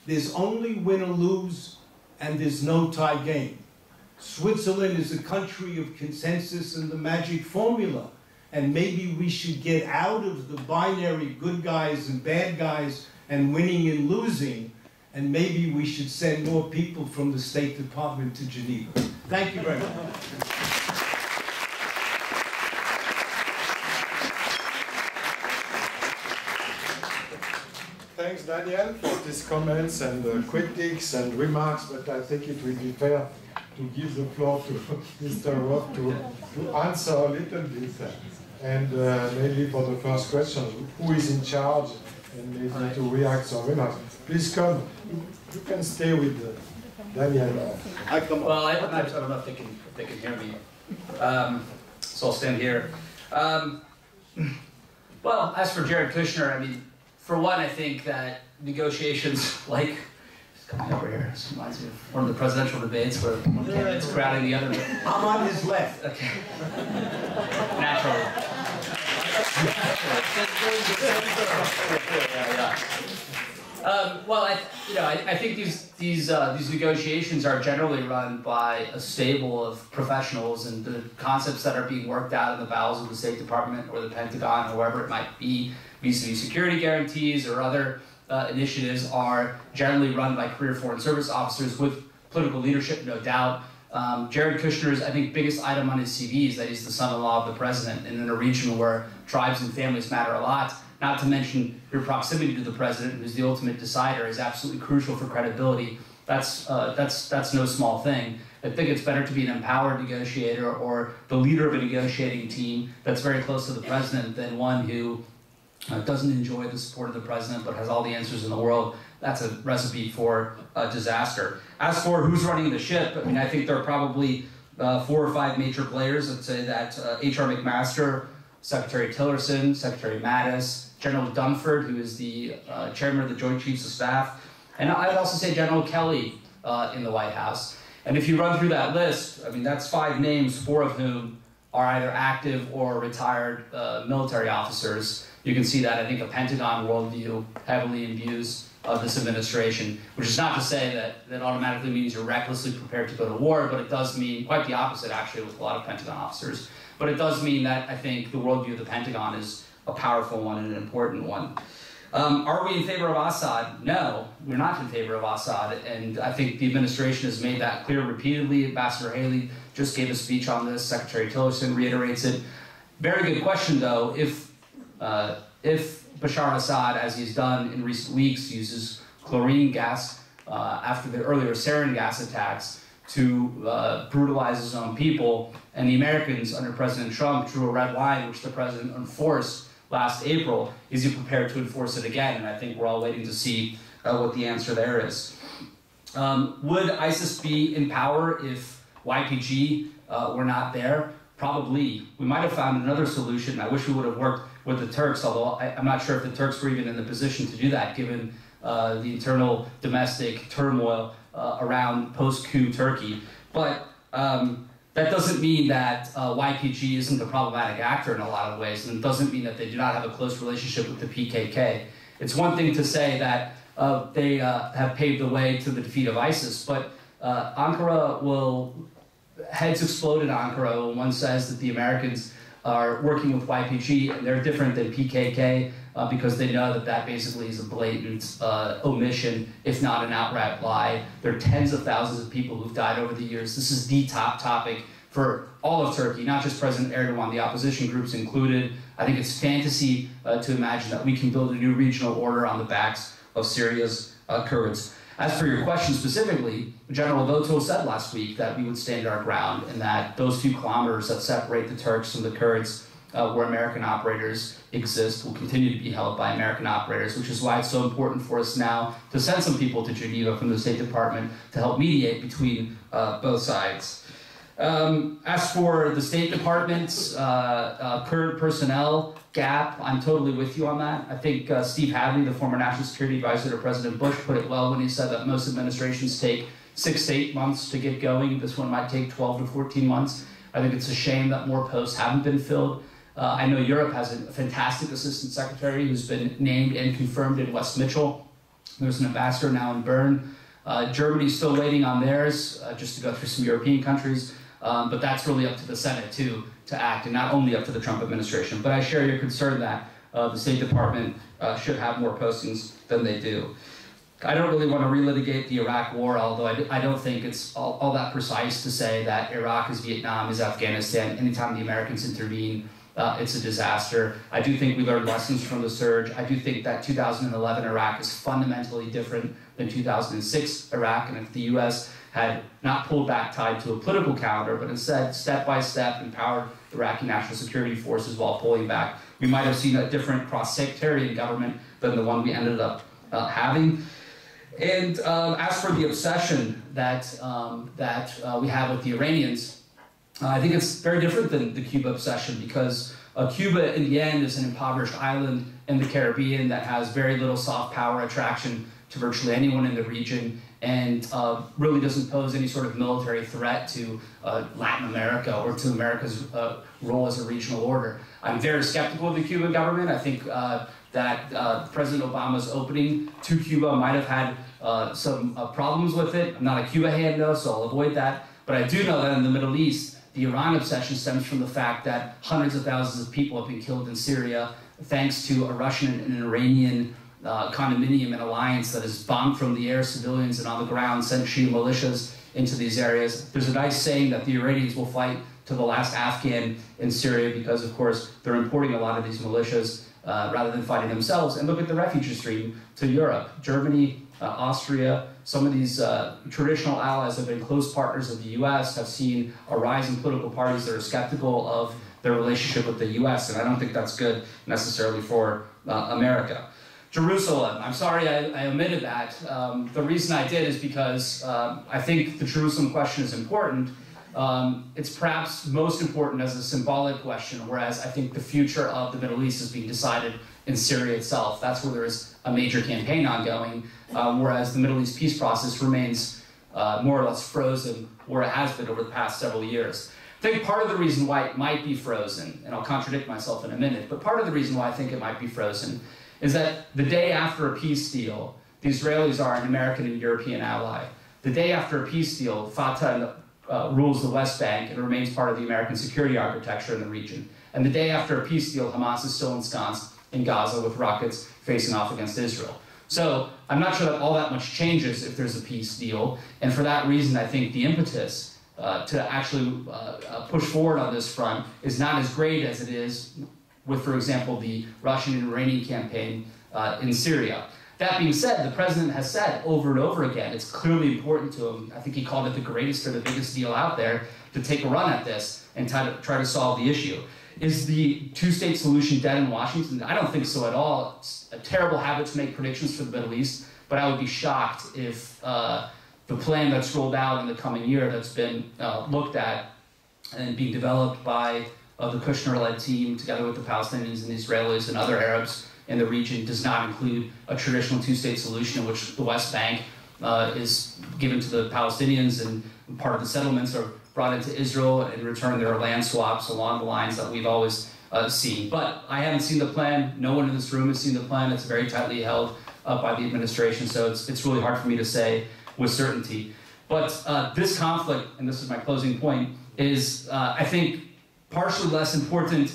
There's only win or lose, and there's no tie game. Switzerland is a country of consensus and the magic formula. And maybe we should get out of the binary good guys and bad guys and winning and losing, and maybe we should send more people from the State Department to Geneva. Thank you very much. Thanks, Daniel, for these comments and critiques and remarks, but I think it will be fair to give the floor to Mr. Roth to answer a little bit. And maybe for the first question, who is in charge, and maybe to react or remarks. Please come. You can stay with Daniel. Well, I don't know if they can hear me. So I'll stand here. Well, as for Jared Kushner, I mean, for one, I think that negotiations like coming over here, this reminds me of one of the presidential debates where one candidate's crowding the other. I'm on his left. Okay. Naturally. Well, I think these negotiations are generally run by a stable of professionals, and the concepts that are being worked out in the bowels of the State Department or the Pentagon, or wherever it might be, vis-a-vis security guarantees or other initiatives, are generally run by career Foreign Service officers with political leadership, no doubt. Jared Kushner's, I think, biggest item on his CV is that he's the son-in-law of the president, and in a region where tribes and families matter a lot. Not to mention your proximity to the president, who's the ultimate decider, is absolutely crucial for credibility. That's no small thing. I think it's better to be an empowered negotiator or the leader of a negotiating team that's very close to the president than one who doesn't enjoy the support of the president but has all the answers in the world. That's a recipe for disaster. As for who's running the ship, I mean, I think there are probably 4 or 5 major players. I'd say that H.R. McMaster, Secretary Tillerson, Secretary Mattis, General Dunford, who is the chairman of the Joint Chiefs of Staff, and I'd also say General Kelly in the White House. And if you run through that list, I mean, that's 5 names, 4 of whom are either active or retired military officers. You can see that, I think, a Pentagon worldview heavily imbues this administration, which is not to say that automatically means you're recklessly prepared to go to war, but it does mean quite the opposite, actually, with a lot of Pentagon officers. But it does mean that I think the worldview of the Pentagon is a powerful one and an important one. Are we in favor of Assad? No, we're not in favor of Assad, and I think the administration has made that clear repeatedly. Ambassador Haley just gave a speech on this. Secretary Tillerson reiterates it. Very good question, though. If if Bashar al-Assad, as he's done in recent weeks, uses chlorine gas after the earlier sarin gas attacks to brutalize his own people, and the Americans under President Trump drew a red line which the president enforced last April, is he prepared to enforce it again? And I think we're all waiting to see what the answer there is. Would ISIS be in power if YPG were not there? Probably. We might have found another solution. I wish we would have worked with the Turks, although I'm not sure if the Turks were even in the position to do that, given the internal domestic turmoil around post-coup Turkey. But that doesn't mean that YPG isn't a problematic actor in a lot of ways, and it doesn't mean that they do not have a close relationship with the PKK. It's one thing to say that they have paved the way to the defeat of ISIS, but Ankara will, heads explode in Ankara when one says that the Americans are working with YPG and they're different than PKK because they know that that basically is a blatant omission, if not an outright lie. There are tens of thousands of people who've died over the years. This is the top topic for all of Turkey, not just President Erdogan, the opposition groups included. I think it's fantasy to imagine that we can build a new regional order on the backs of Syria's Kurds. As for your question specifically, General Voto said last week that we would stand our ground and that those few kilometers that separate the Turks from the Kurds where American operators exist will continue to be held by American operators, which is why it's so important for us now to send some people to Geneva from the State Department to help mediate between both sides. As for the State Department's Kurd personnel gap, I'm totally with you on that. I think Steve Hadley, the former National Security Advisor to President Bush, put it well when he said that most administrations take 6 to 8 months to get going. This one might take 12 to 14 months. I think it's a shame that more posts haven't been filled. I know Europe has a fantastic assistant secretary who's been named and confirmed in West Mitchell. There's an ambassador now in Bern. Germany's still waiting on theirs, just to go through some European countries. But that's really up to the Senate, too, to act, and not only up to the Trump administration. But I share your concern that the State Department should have more postings than they do. I don't really want to relitigate the Iraq war, although I don't think it's all that precise to say that Iraq is Vietnam, is Afghanistan. Anytime the Americans intervene, it's a disaster. I do think we learned lessons from the surge. I do think that 2011 Iraq is fundamentally different than 2006 Iraq, and if the U.S. had not pulled back tied to a political calendar, but instead, step by step, empowered Iraqi national security forces while pulling back, we might have seen a different cross-sectarian government than the one we ended up having. And as for the obsession that we have with the Iranians, I think it's very different than the Cuba obsession, because Cuba, in the end, is an impoverished island in the Caribbean that has very little soft power attraction to virtually anyone in the region, and really doesn't pose any sort of military threat to Latin America or to America's role as a regional order. I'm very skeptical of the Cuban government. I think that President Obama's opening to Cuba might have had some problems with it. I'm not a Cuba hand, though, so I'll avoid that. But I do know that in the Middle East, the Iran obsession stems from the fact that hundreds of thousands of people have been killed in Syria thanks to a Russian and an Iranian condominium and alliance that has bombed from the air civilians and on the ground sent Shia militias into these areas. There's a nice saying that the Iranians will fight to the last Afghan in Syria because, of course, they're importing a lot of these militias rather than fighting themselves. And look at the refugee stream to Europe. Germany, Austria, some of these traditional allies have been close partners of the US, have seen a rise in political parties that are skeptical of their relationship with the US, and I don't think that's good necessarily for America. Jerusalem, I'm sorry I omitted that. The reason I did is because I think the Jerusalem question is important. It's perhaps most important as a symbolic question, whereas I think the future of the Middle East is being decided in Syria itself. That's where there is a major campaign ongoing, whereas the Middle East peace process remains more or less frozen where it has been over the past several years. I think part of the reason why it might be frozen, and I'll contradict myself in a minute, but part of the reason why I think it might be frozen is that the day after a peace deal, the Israelis are an American and European ally. The day after a peace deal, Fatah rules the West Bank and remains part of the American security architecture in the region. And the day after a peace deal, Hamas is still ensconced in Gaza with rockets facing off against Israel. So I'm not sure that all that much changes if there's a peace deal. And for that reason, I think the impetus to actually push forward on this front is not as great as it is with, for example, the Russian and Iranian campaign in Syria. That being said, the president has said over and over again, it's clearly important to him, I think he called it the greatest or the biggest deal out there, to take a run at this and try to solve the issue. Is the two-state solution dead in Washington? I don't think so at all. It's a terrible habit to make predictions for the Middle East, but I would be shocked if the plan that's rolled out in the coming year that's been looked at and being developed by the Kushner-led team together with the Palestinians and the Israelis and other Arabs in the region does not include a traditional two-state solution in which the West Bank is given to the Palestinians and part of the settlements are brought into Israel and in return there are land swaps along the lines that we've always seen. But I haven't seen the plan. No one in this room has seen the plan. It's very tightly held by the administration, so it's really hard for me to say with certainty. But this conflict, and this is my closing point, is, I think, partially less important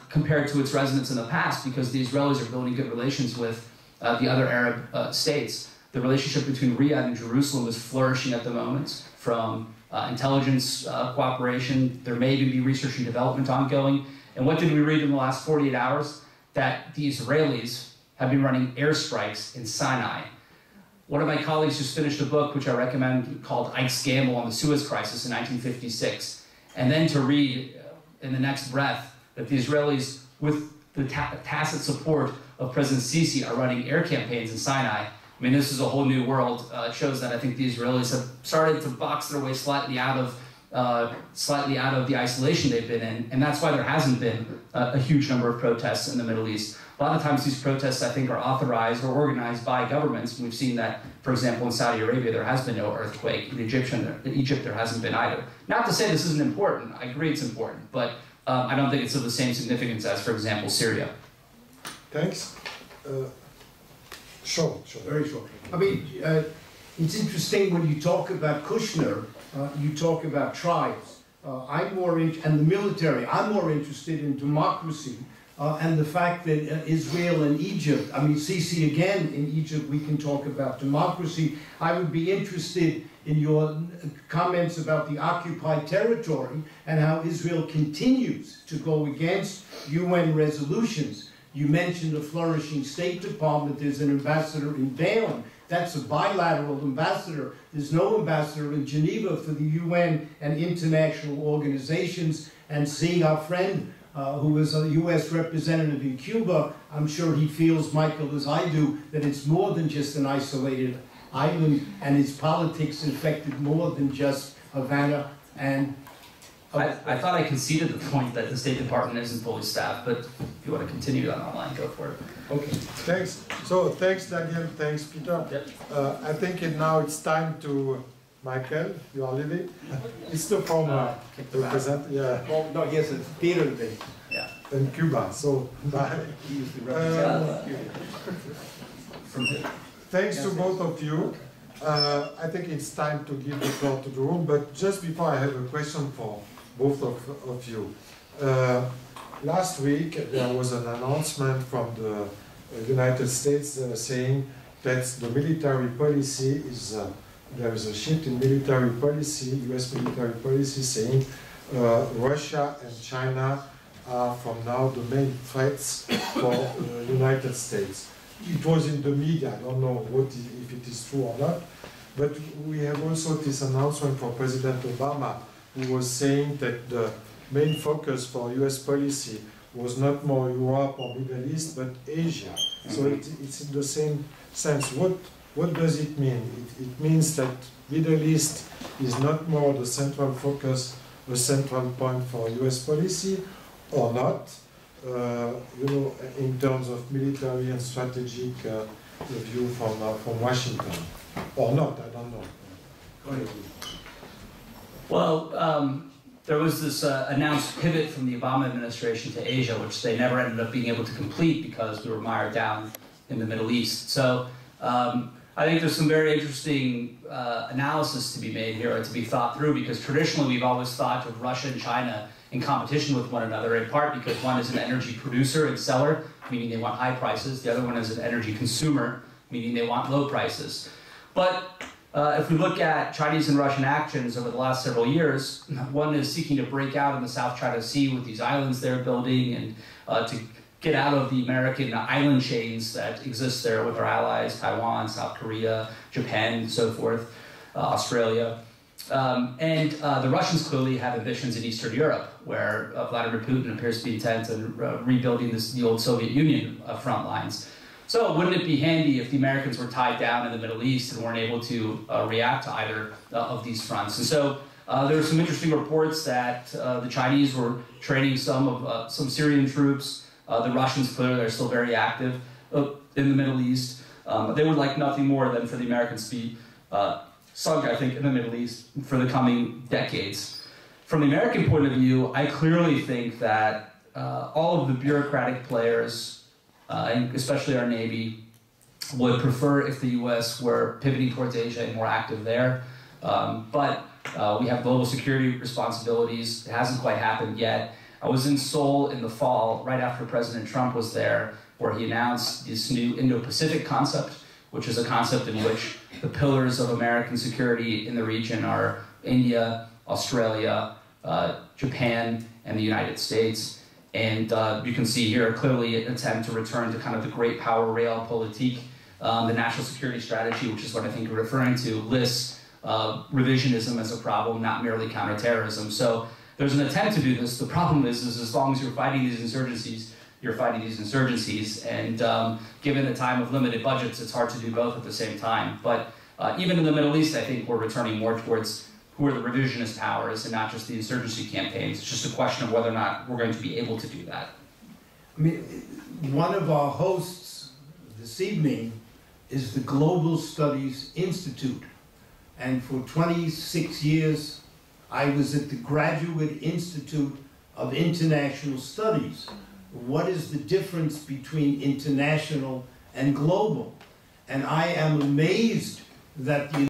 compared to its resonance in the past because the Israelis are building good relations with the other Arab states. The relationship between Riyadh and Jerusalem is flourishing at the moment from intelligence cooperation. There may even be research and development ongoing. And what did we read in the last 48 hours? That the Israelis have been running airstrikes in Sinai. One of my colleagues just finished a book, which I recommend, called Ike's Gamble on the Suez Crisis in 1956. And then to read in the next breath that the Israelis, with the tacit support of President Sisi, are running air campaigns in Sinai. I mean, this is a whole new world. It shows that I think the Israelis have started to box their way slightly out of the isolation they've been in, and that's why there hasn't been a huge number of protests in the Middle East. A lot of times these protests, I think, are authorized or organized by governments. We've seen that, for example, in Saudi Arabia, there has been no earthquake. In Egypt, there hasn't been either. Not to say this isn't important. I agree it's important, but I don't think it's of the same significance as, for example, Syria. Thanks. Short. Very short. I mean, it's interesting when you talk about Kushner, you talk about tribes. And the military. I'm more interested in democracy and the fact that Israel and Egypt, I mean, Sisi again, in Egypt we can talk about democracy. I would be interested in your comments about the occupied territory and how Israel continues to go against UN resolutions. You mentioned a flourishing State Department. There's an ambassador in Balen. That's a bilateral ambassador. There's no ambassador in Geneva for the UN and international organizations. And seeing our friend who is a US representative in Cuba, I'm sure he feels, Michael, as I do, that it's more than just an isolated island and its politics affected more than just Havana and I thought I conceded the point that the State Department isn't fully staffed, but if you want to continue on that line, go for it. Okay, thanks. So thanks, Daniel. Thanks, Peter. Yep. I think now it's time to Michael. You are leaving. It's the former representative. Yeah. Well, no, yes, it's Peter today. Yeah. In Cuba. So He is the representative. thanks to both of you. I think it's time to give the floor to the room. But just before, I have a question for both of you. Last week, there was an announcement from the United States saying that the military policy is, there is a shift in military policy, US military policy, saying Russia and China are from now the main threats for the United States. It was in the media, I don't know if it is true or not, but we have also this announcement from President Obama, who was saying that the main focus for US policy was not more Europe or Middle East, but Asia. So it's in the same sense. What does it mean? It means that Middle East is not more the central focus, the central point for US policy, or not, you know, in terms of military and strategic view from Washington, or not, I don't know. Go ahead. Well, there was this announced pivot from the Obama administration to Asia, which they never ended up being able to complete because we were mired down in the Middle East. So I think there's some very interesting analysis to be made here, or to be thought through, because traditionally we've always thought of Russia and China in competition with one another, in part because one is an energy producer and seller, meaning they want high prices. The other one is an energy consumer, meaning they want low prices. But if we look at Chinese and Russian actions over the last several years, one is seeking to break out in the South China Sea with these islands they're building and to get out of the American island chains that exist there with our allies, Taiwan, South Korea, Japan, and so forth, Australia. The Russians clearly have ambitions in Eastern Europe, where Vladimir Putin appears to be intent on rebuilding the old Soviet Union front lines. So wouldn't it be handy if the Americans were tied down in the Middle East and weren't able to react to either of these fronts? And so there were some interesting reports that the Chinese were training some Syrian troops. The Russians clearly are still very active in the Middle East. They would like nothing more than for the Americans to be sunk, I think, in the Middle East for the coming decades. From the American point of view, I clearly think that all of the bureaucratic players, and especially our Navy, would prefer if the US were pivoting towards Asia and more active there. But we have global security responsibilities. It hasn't quite happened yet. I was in Seoul in the fall, right after President Trump was there, where he announced this new Indo-Pacific concept, which is a concept in which the pillars of American security in the region are India, Australia, Japan, and the United States. And you can see here clearly an attempt to return to kind of the great power realpolitik. The national security strategy, which is what I think you're referring to, lists revisionism as a problem, not merely counterterrorism. So there's an attempt to do this. The problem is as long as you're fighting these insurgencies, you're fighting these insurgencies. And given the time of limited budgets, it's hard to do both at the same time. But even in the Middle East, I think we're returning more towards who are the revisionist powers and not just the insurgency campaigns. It's just a question of whether or not we're going to be able to do that. I mean, one of our hosts this evening is the Global Studies Institute. And for 26 years, I was at the Graduate Institute of International Studies. What is the difference between international and global? And I am amazed that the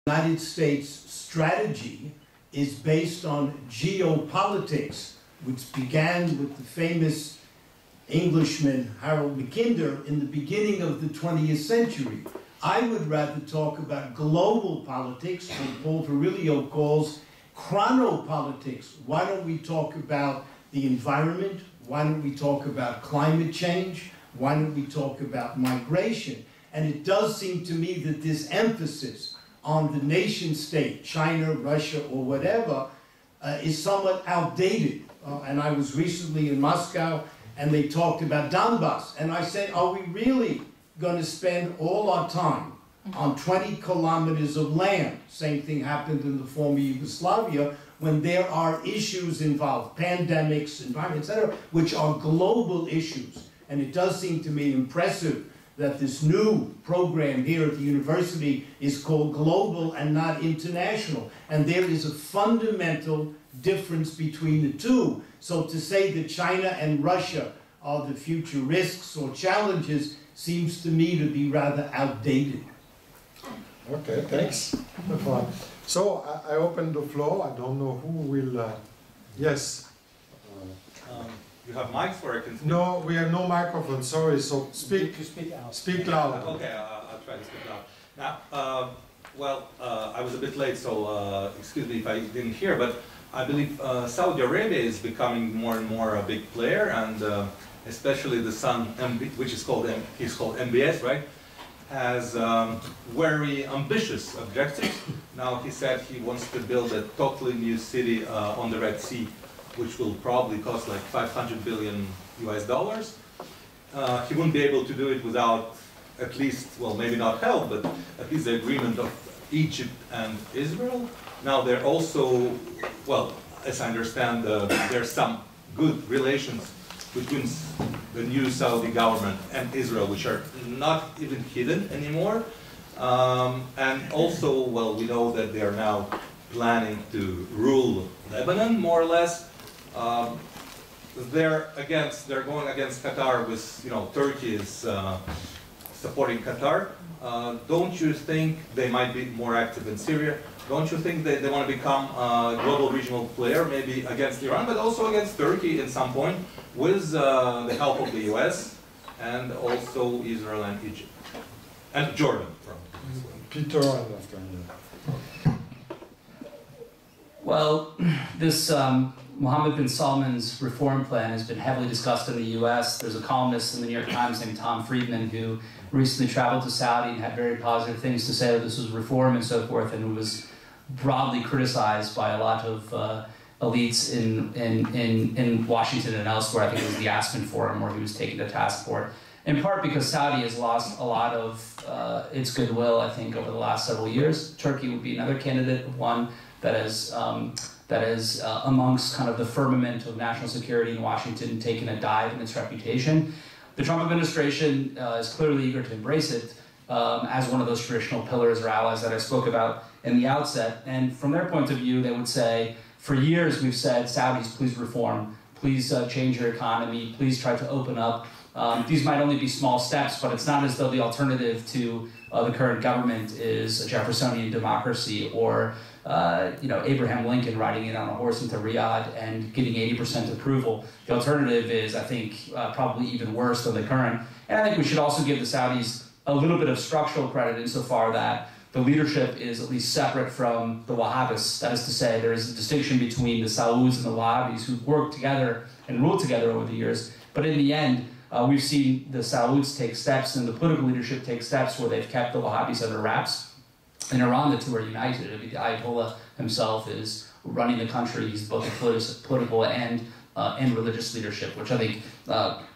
United States strategy is based on geopolitics, which began with the famous Englishman Harold Mackinder in the beginning of the 20th century. I would rather talk about global politics, what Paul Virilio calls chronopolitics. Why don't we talk about the environment? Why don't we talk about climate change? Why don't we talk about migration? And it does seem to me that this emphasis on the nation state, China, Russia, or whatever, is somewhat outdated. And I was recently in Moscow, and they talked about Donbass. And I said, are we really going to spend all our time on 20 kilometers of land? Same thing happened in the former Yugoslavia, when there are issues involved, pandemics, environment, etc., which are global issues. And it does seem to me impressive that this new program here at the university is called global and not international. And there is a fundamental difference between the two. So to say that China and Russia are the future risks or challenges seems to me to be rather outdated. Okay, thanks. So I open the floor. I don't know who will. Yes. You have mics where I can speak? No, we have no microphone. Sorry. So speak. Speak loud. Okay, I'll try to speak loud. Now, I was a bit late, so excuse me if I didn't hear, but I believe Saudi Arabia is becoming more and more a big player, and especially the son, which is called MBS, right? Has very ambitious objectives. Now he said he wants to build a totally new city on the Red Sea, which will probably cost like $500 billion US. He wouldn't be able to do it without at least, well, maybe not help, but at least the agreement of Egypt and Israel. Now they're also, well, as I understand, there's some good relations between the new Saudi government and Israel, which are not even hidden anymore. And also, well, we know that they are now planning to rule Lebanon, more or less. They're going against Qatar with, you know, Turkey is supporting Qatar. Don't you think they might be more active in Syria? Don't you think they want to become a global regional player, maybe against Iran, but also against Turkey at some point, with the help of the US and also Israel and Egypt and Jordan? Peter and after you. Well, this Mohammed bin Salman's reform plan has been heavily discussed in the US. There's a columnist in the New York Times named Tom Friedman who recently traveled to Saudi and had very positive things to say that this was reform and so forth, and was broadly criticized by a lot of elites in Washington and elsewhere. I think it was the Aspen Forum where he was taken to task for it. In part because Saudi has lost a lot of its goodwill, I think, over the last several years. Turkey would be another candidate, one that is amongst kind of the firmament of national security in Washington, taken a dive in its reputation. The Trump administration is clearly eager to embrace it as one of those traditional pillars or allies that I spoke about in the outset. And from their point of view, they would say, for years we've said, Saudis, please reform, please change your economy, please try to open up. These might only be small steps, but it's not as though the alternative to the current government is a Jeffersonian democracy or Abraham Lincoln riding in on a horse into Riyadh and getting 80% approval. The alternative is, I think, probably even worse than the current. And I think we should also give the Saudis a little bit of structural credit insofar that the leadership is at least separate from the Wahhabis. That is to say, there is a distinction between the Saudis and the Wahhabis who worked together and ruled together over the years. But in the end, we've seen the Saudis take steps and the political leadership take steps where they've kept the Wahhabis under wraps. In Iran, the two are united. I mean, the Ayatollah himself is running the country. He's both a political and religious leadership, which I think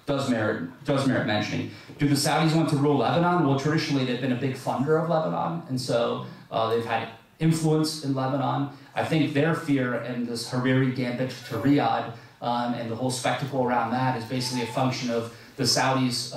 does merit mentioning. Do the Saudis want to rule Lebanon? Well, traditionally they've been a big funder of Lebanon, and so they've had influence in Lebanon. I think their fear and this Hariri gambit to Riyadh and the whole spectacle around that is basically a function of the Saudis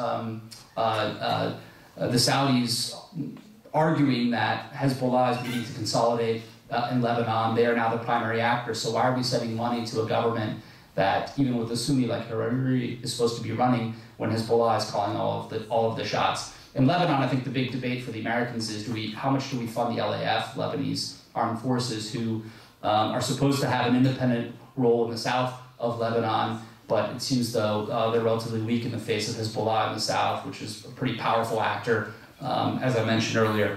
arguing that Hezbollah is needing to consolidate in Lebanon. They are now the primary actor, so why are we sending money to a government that, even with a Sunni like Hariri, is supposed to be running when Hezbollah is calling all of the shots? In Lebanon, I think the big debate for the Americans is how much do we fund the LAF, Lebanese armed forces, who are supposed to have an independent role in the south of Lebanon, but it seems though they're relatively weak in the face of Hezbollah in the south, which is a pretty powerful actor. As I mentioned earlier,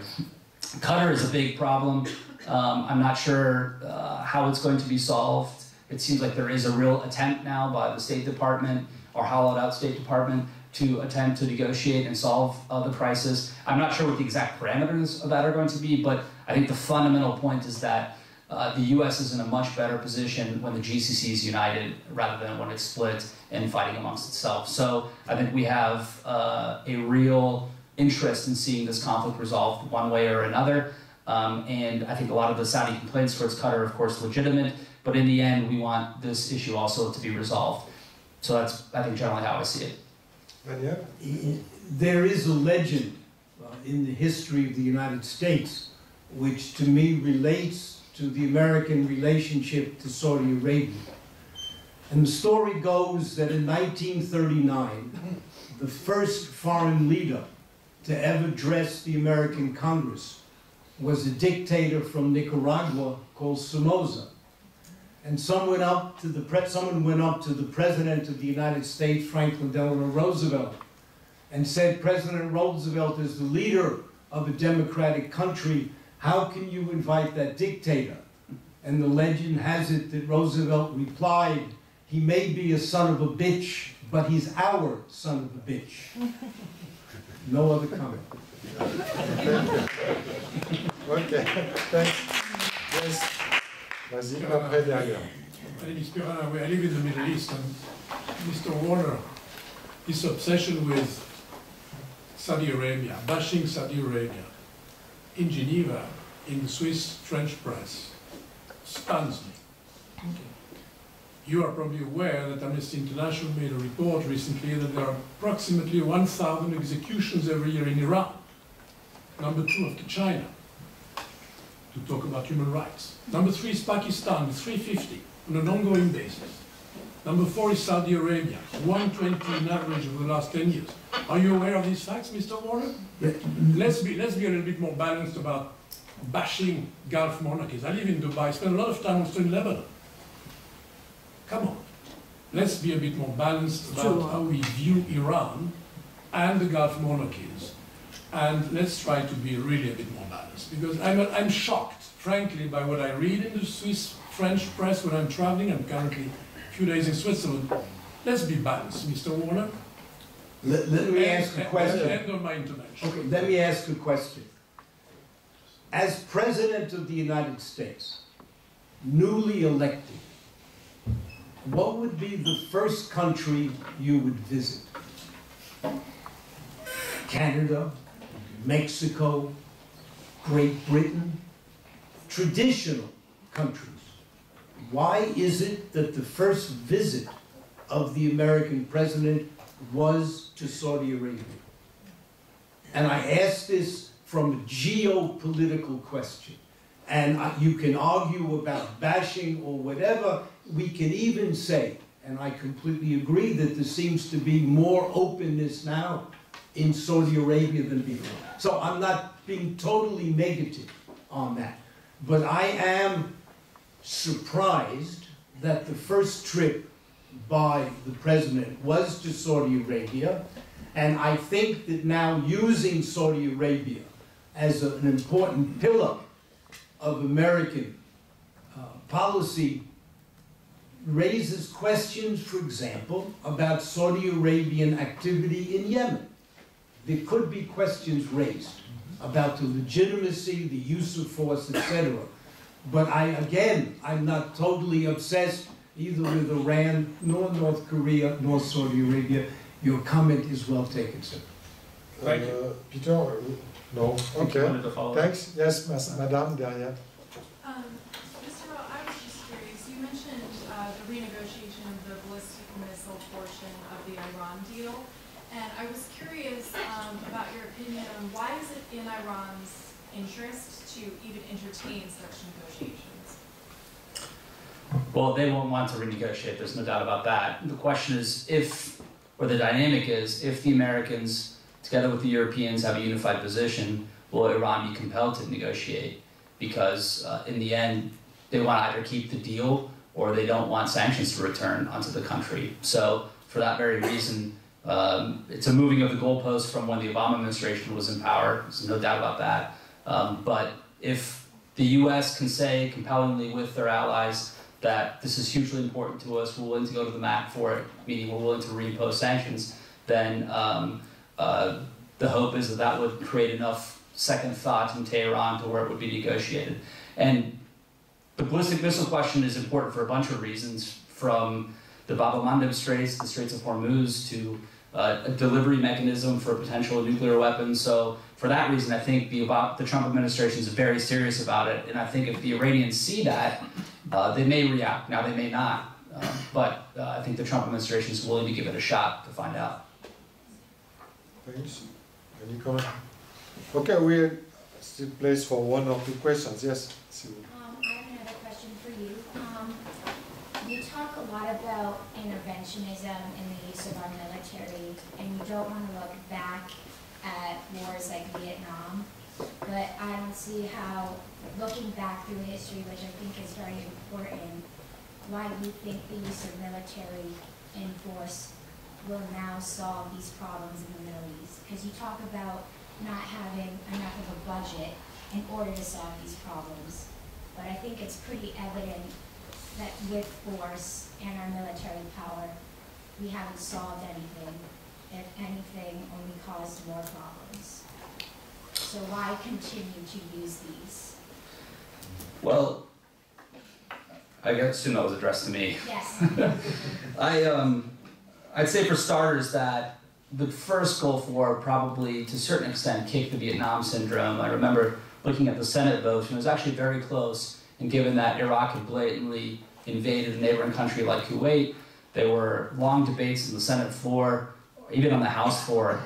Qatar is a big problem. I'm not sure how it's going to be solved. It seems like there is a real attempt now by the State Department, or hollowed out State Department, to attempt to negotiate and solve the crisis. I'm not sure what the exact parameters of that are going to be, but I think the fundamental point is that the US is in a much better position when the GCC is united rather than when it's split and fighting amongst itself. So I think we have a real interest in seeing this conflict resolved one way or another. And I think a lot of the Saudi complaints towards Qatar are, of course, legitimate, but in the end, we want this issue also to be resolved. So that's, I think, generally how I see it. There is a legend in the history of the United States, which to me relates to the American relationship to Saudi Arabia. And the story goes that in 1939, the first foreign leader to ever address the American Congress was a dictator from Nicaragua called Somoza. And someone went up to the President of the United States, Franklin Delano Roosevelt, and said, President Roosevelt is the leader of a democratic country. How can you invite that dictator? And the legend has it that Roosevelt replied, he may be a son of a bitch, but he's our son of a bitch. No other comment. Okay, thanks. Yes. Vas-y, après derrière. I live in the Middle East, and Mr. Warner, his obsession with Saudi Arabia, bashing Saudi Arabia, in Geneva, in the Swiss French press, stuns me. Okay. You are probably aware that Amnesty International made a report recently that there are approximately 1,000 executions every year in Iran, number 2 after China, to talk about human rights. Number 3 is Pakistan with 350 on an ongoing basis. Number 4 is Saudi Arabia, 120 in average over the last 10 years. Are you aware of these facts, Mr. Warner? Let's be a little bit more balanced about bashing Gulf monarchies. I live in Dubai, spend a lot of time also in Lebanon. Come on, let's be a bit more balanced about how we view Iran and the Gulf monarchies. and let's try to be really a bit more balanced. Because I'm shocked, frankly, by what I read in the Swiss-French press when I'm traveling. I'm currently a few days in Switzerland. Let's be balanced, Mr. Warner. Let me ask a question. End of my intervention. Okay, let me ask a question. As President of the United States, newly elected, what would be the first country you would visit? Canada, Mexico, Great Britain, traditional countries. Why is it that the first visit of the American president was to Saudi Arabia? And I ask this from a geopolitical question. And you can argue about bashing or whatever. We can even say, and I completely agree, that there seems to be more openness now in Saudi Arabia than before. So I'm not being totally negative on that. But I am surprised that the first trip by the president was to Saudi Arabia. And I think that now using Saudi Arabia as an important pillar of American policy raises questions, for example, about Saudi Arabian activity in Yemen. There could be questions raised about the legitimacy, the use of force, etc. But I'm not totally obsessed either with Iran, nor North Korea, nor Saudi Arabia. Your comment is well taken, sir. Thank you. Peter, no. Okay. Thanks. Yes, Madame, derrière. Mr. Rowe, I was just curious. You mentioned the renegotiation of the ballistic missile portion of the Iran deal. And I was curious about your opinion on why is it in Iran's interest to even entertain such negotiations? Well, they won't want to renegotiate, there's no doubt about that. The question is the dynamic is, if the Americans, together with the Europeans, have a unified position, will Iran be compelled to negotiate? Because in the end, they want to either keep the deal or they don't want sanctions to return onto the country. So for that very reason, it's a moving of the goalposts from when the Obama administration was in power. There's no doubt about that. But if the U.S. can say compellingly with their allies that this is hugely important to us, we're willing to go to the mat for it, meaning we're willing to reimpose sanctions, then the hope is that that would create enough second thought in Tehran to where it would be negotiated. And the ballistic missile question is important for a bunch of reasons, from the Bab el-Mandeb Straits, the Straits of Hormuz, to a delivery mechanism for potential nuclear weapons. So for that reason, I think the Trump administration is very serious about it. And I think if the Iranians see that, they may react. Now, they may not. But I think the Trump administration is willing to give it a shot to find out. Thanks. Any comment? Okay, we're still place for one or two questions. Yes. I have another question for you. You talk a lot about interventionism and the use of our military, and you don't want to look back at wars like Vietnam, but I don't see how, looking back through history, which I think is very important, why do you think the use of military in force will now solve these problems in the Middle East? Because you talk about not having enough of a budget in order to solve these problems, but I think it's pretty evident that with force and our military power, we haven't solved anything. If anything, only caused more problems. So why continue to use these? Well, I assume that was addressed to me. Yes. I'd say for starters that the first Gulf War probably, to a certain extent, kicked the Vietnam syndrome. I remember looking at the Senate vote, and it was actually very close. And given that Iraq had blatantly invaded a neighboring country like Kuwait, there were long debates in the Senate floor, even on the House floor.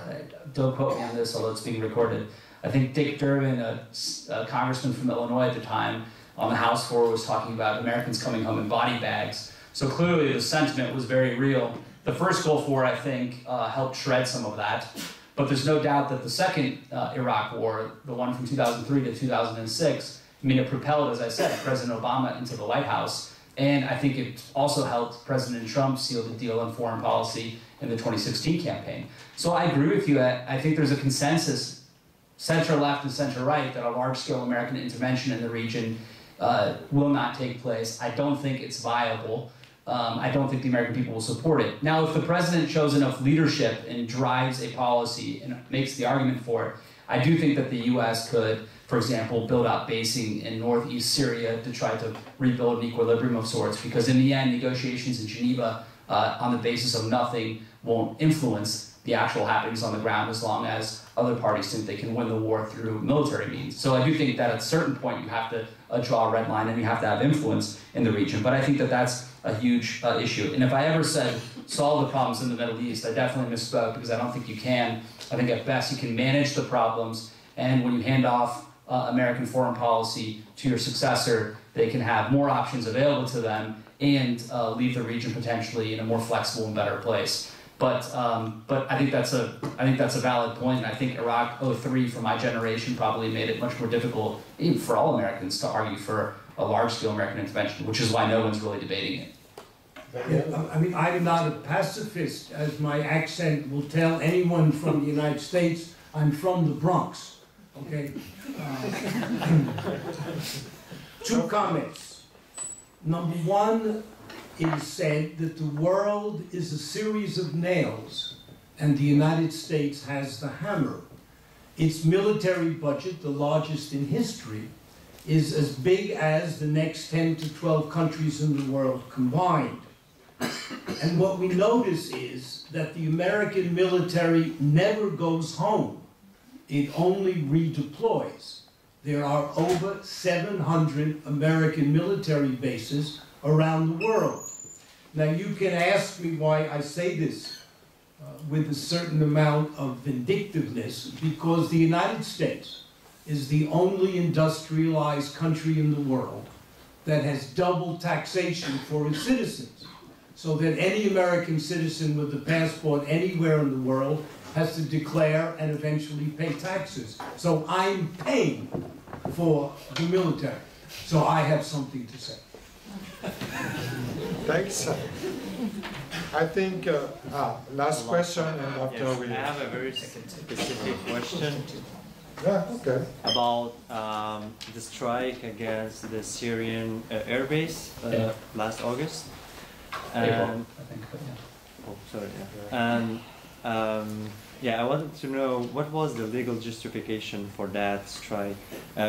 Don't quote me on this, although it's being recorded. I think Dick Durbin, a congressman from Illinois at the time, on the House floor was talking about Americans coming home in body bags. So clearly the sentiment was very real. The first Gulf War, I think, helped shred some of that. But there's no doubt that the second Iraq War, the one from 2003 to 2006, I mean, it propelled, as I said, President Obama into the White House. And I think it also helped President Trump seal the deal on foreign policy in the 2016 campaign. So I agree with you. I think there's a consensus center-left and center-right that a large-scale American intervention in the region will not take place. I don't think it's viable. I don't think the American people will support it. Now, if the president shows enough leadership and drives a policy and makes the argument for it, I do think that the U.S. could, for example, build out basing in northeast Syria to try to rebuild an equilibrium of sorts, because in the end, negotiations in Geneva on the basis of nothing won't influence the actual happenings on the ground as long as other parties think they can win the war through military means. So I do think that at a certain point you have to draw a red line and you have to have influence in the region. But I think that that's a huge issue. And if I ever said solve the problems in the Middle East, I definitely misspoke, because I don't think you can. I think at best you can manage the problems, and when you hand off American foreign policy to your successor, they can have more options available to them and leave the region potentially in a more flexible and better place. But I think that's a valid point. And I think Iraq 03 for my generation probably made it much more difficult, even for all Americans, to argue for a large-scale American intervention, which is why no one's really debating it. Yeah, I mean, I'm not a pacifist, as my accent will tell anyone from the United States. I'm from the Bronx, okay? Two comments. Number one, it is said that the world is a series of nails, and the United States has the hammer. Its military budget, the largest in history, is as big as the next 10 to 12 countries in the world combined. And what we notice is that the American military never goes home. It only redeploys. There are over 700 American military bases around the world. Now, you can ask me why I say this with a certain amount of vindictiveness, because the United States is the only industrialized country in the world that has double taxation for its citizens, so that any American citizen with a passport anywhere in the world has to declare and eventually pay taxes. So I'm paying for the military. So I have something to say. Thanks. I think, last question, and after yes, we... I have a very specific question. Yeah, okay. About the strike against the Syrian air base last August. April, I think, but yeah. Oh, sorry. Yeah. And yeah, I wanted to know what was the legal justification for that strike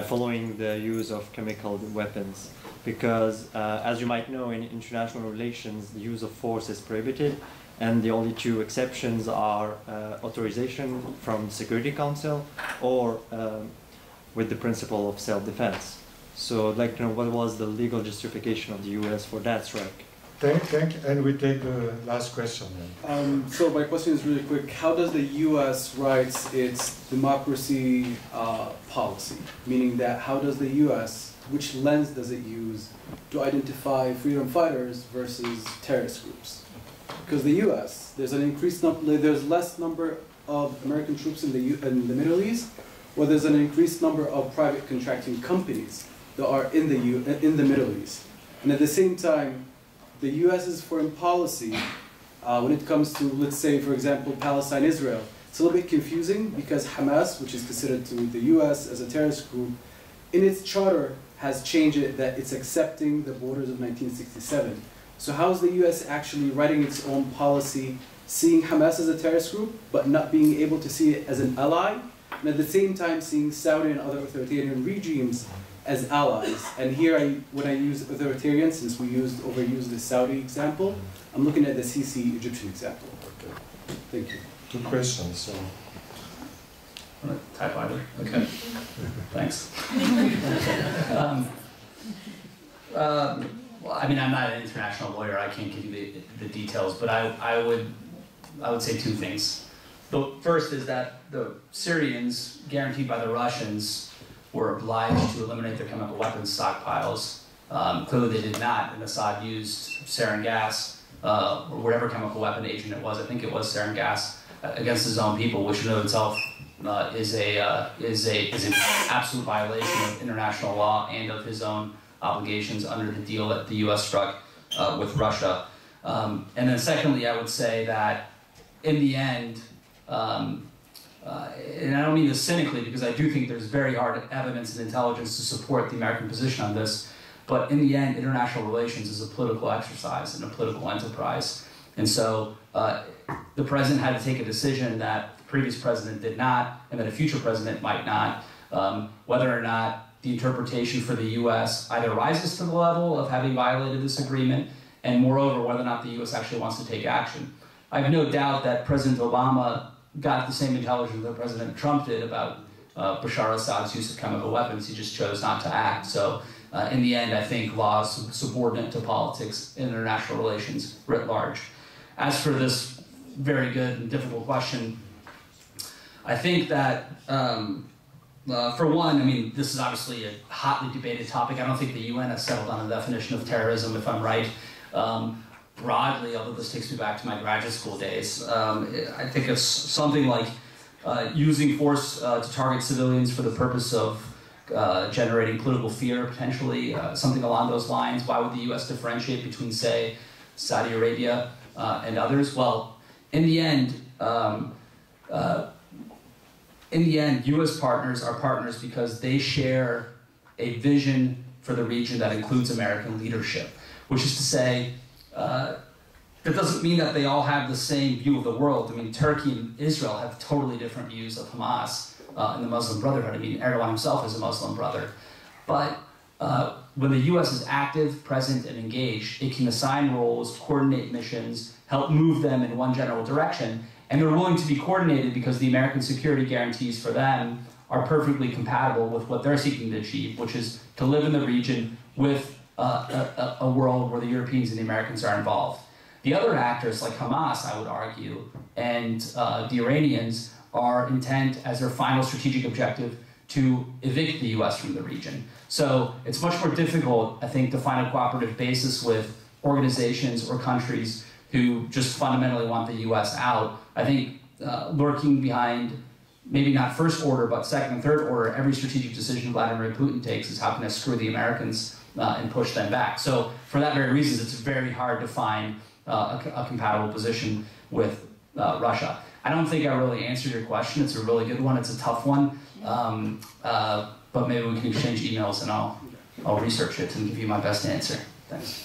following the use of chemical weapons. Because, as you might know, in international relations, the use of force is prohibited, and the only two exceptions are authorization from the Security Council or with the principle of self-defense. So I'd like to know what was the legal justification of the US for that strike. Thank you, and we take the last question then. So my question is really quick. How does the US write its democracy policy? Meaning that how does the US, which lens does it use to identify freedom fighters versus terrorist groups? Because the US, there's an increased number, there's less number of American troops in the Middle East, or there's an increased number of private contracting companies that are in the Middle East. And at the same time, the US's foreign policy, when it comes to, let's say, for example, Palestine-Israel, it's a little bit confusing because Hamas, which is considered to the US as a terrorist group, in its charter has changed it that it's accepting the borders of 1967. So how is the US actually writing its own policy, seeing Hamas as a terrorist group, but not being able to see it as an ally, and at the same time seeing Saudi and other authoritarian regimes as allies? And here, when I use authoritarian, since we overused the Saudi example, I'm looking at the Sisi Egyptian example. Okay. Thank you. Two questions. So. Type either. Okay. Thanks. Well, I mean, I'm not an international lawyer. I can't give you the details, but I would say two things. The first is that the Syrians, guaranteed by the Russians, were obliged to eliminate their chemical weapons stockpiles. Clearly they did not, and Assad used sarin gas, or whatever chemical weapon agent it was, I think it was sarin gas, against his own people, which in and of itself is an absolute violation of international law and of his own obligations under the deal that the US struck with Russia. And then secondly, I would say that in the end, and I don't mean this cynically because I do think there's very hard evidence and intelligence to support the American position on this, but in the end, international relations is a political exercise and a political enterprise. And so the president had to take a decision that the previous president did not, and that a future president might not, whether or not the interpretation for the US either rises to the level of having violated this agreement, and moreover, whether or not the US actually wants to take action. I have no doubt that President Obama got the same intelligence that President Trump did about Bashar Assad's use of chemical weapons. He just chose not to act. So in the end, I think law is subordinate to politics and international relations writ large. As for this very good and difficult question, I think that, for one, I mean, this is obviously a hotly debated topic. I don't think the UN has settled on a definition of terrorism, if I'm right. Broadly, although this takes me back to my graduate school days, I think it's something like using force to target civilians for the purpose of generating political fear, potentially, something along those lines. Why would the US differentiate between, say, Saudi Arabia and others? Well, in the end, US partners are partners because they share a vision for the region that includes American leadership, which is to say, that doesn't mean that they all have the same view of the world. I mean, Turkey and Israel have totally different views of Hamas and the Muslim Brotherhood. I mean, Erdogan himself is a Muslim brother. But when the US is active, present, and engaged, it can assign roles, coordinate missions, help move them in one general direction, and they're willing to be coordinated because the American security guarantees for them are perfectly compatible with what they're seeking to achieve, which is to live in the region with a world where the Europeans and the Americans are involved. The other actors, like Hamas, I would argue, and the Iranians, are intent as their final strategic objective to evict the US from the region. So it's much more difficult, I think, to find a cooperative basis with organizations or countries who just fundamentally want the US out. I think lurking behind, maybe not first order, but second and third order, every strategic decision Vladimir Putin takes is how can I screw the Americans and push them back. So for that very reason, it's very hard to find a compatible position with Russia. I don't think I really answered your question. It's a really good one. It's a tough one. But maybe we can exchange emails and I'll research it and give you my best answer. Thanks.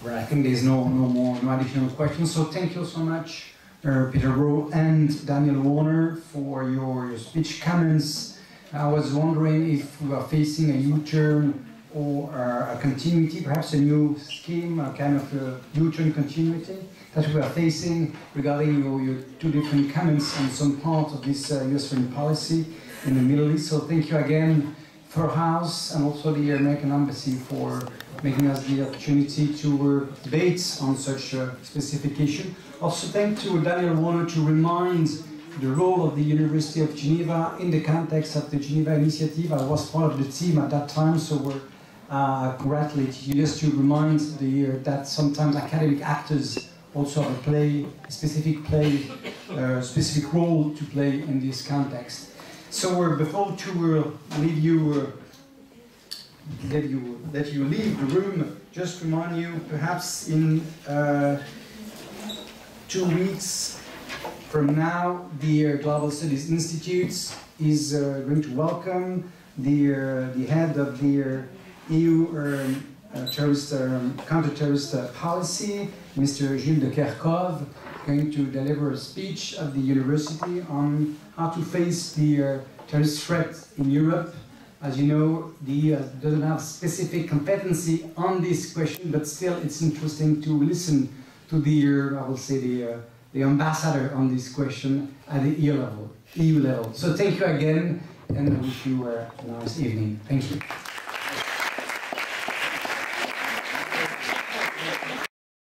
Right, I think there's no additional questions. So thank you so much, Peter Rowe and Daniel Warner, for your speech comments. I was wondering if we are facing a U-turn or a continuity, perhaps a new scheme, a kind of a U-turn continuity that we are facing regarding your two different comments on some part of this US foreign policy in the Middle East. So thank you again, foraus, and also the American Embassy for making us the opportunity to debate on such a specific issue. Also thank to Daniel Warner to remind the role of the University of Geneva in the context of the Geneva Initiative. I was part of the team at that time, so we're congratulate you just to remind that sometimes academic actors also have a specific role to play in this context. So before to leave you, let you leave the room, just remind you perhaps in 2 weeks from now, the Global Studies Institute is going to welcome the head of the EU counter-terrorist policy, Mr. Gilles de Kerkhove, going to deliver a speech at the university on how to face the terrorist threat in Europe. As you know, the EU doesn't have specific competency on this question, but still it's interesting to listen to the, I will say, the ambassador on this question at the EU level. So thank you again, and I wish you a nice evening. Thank you.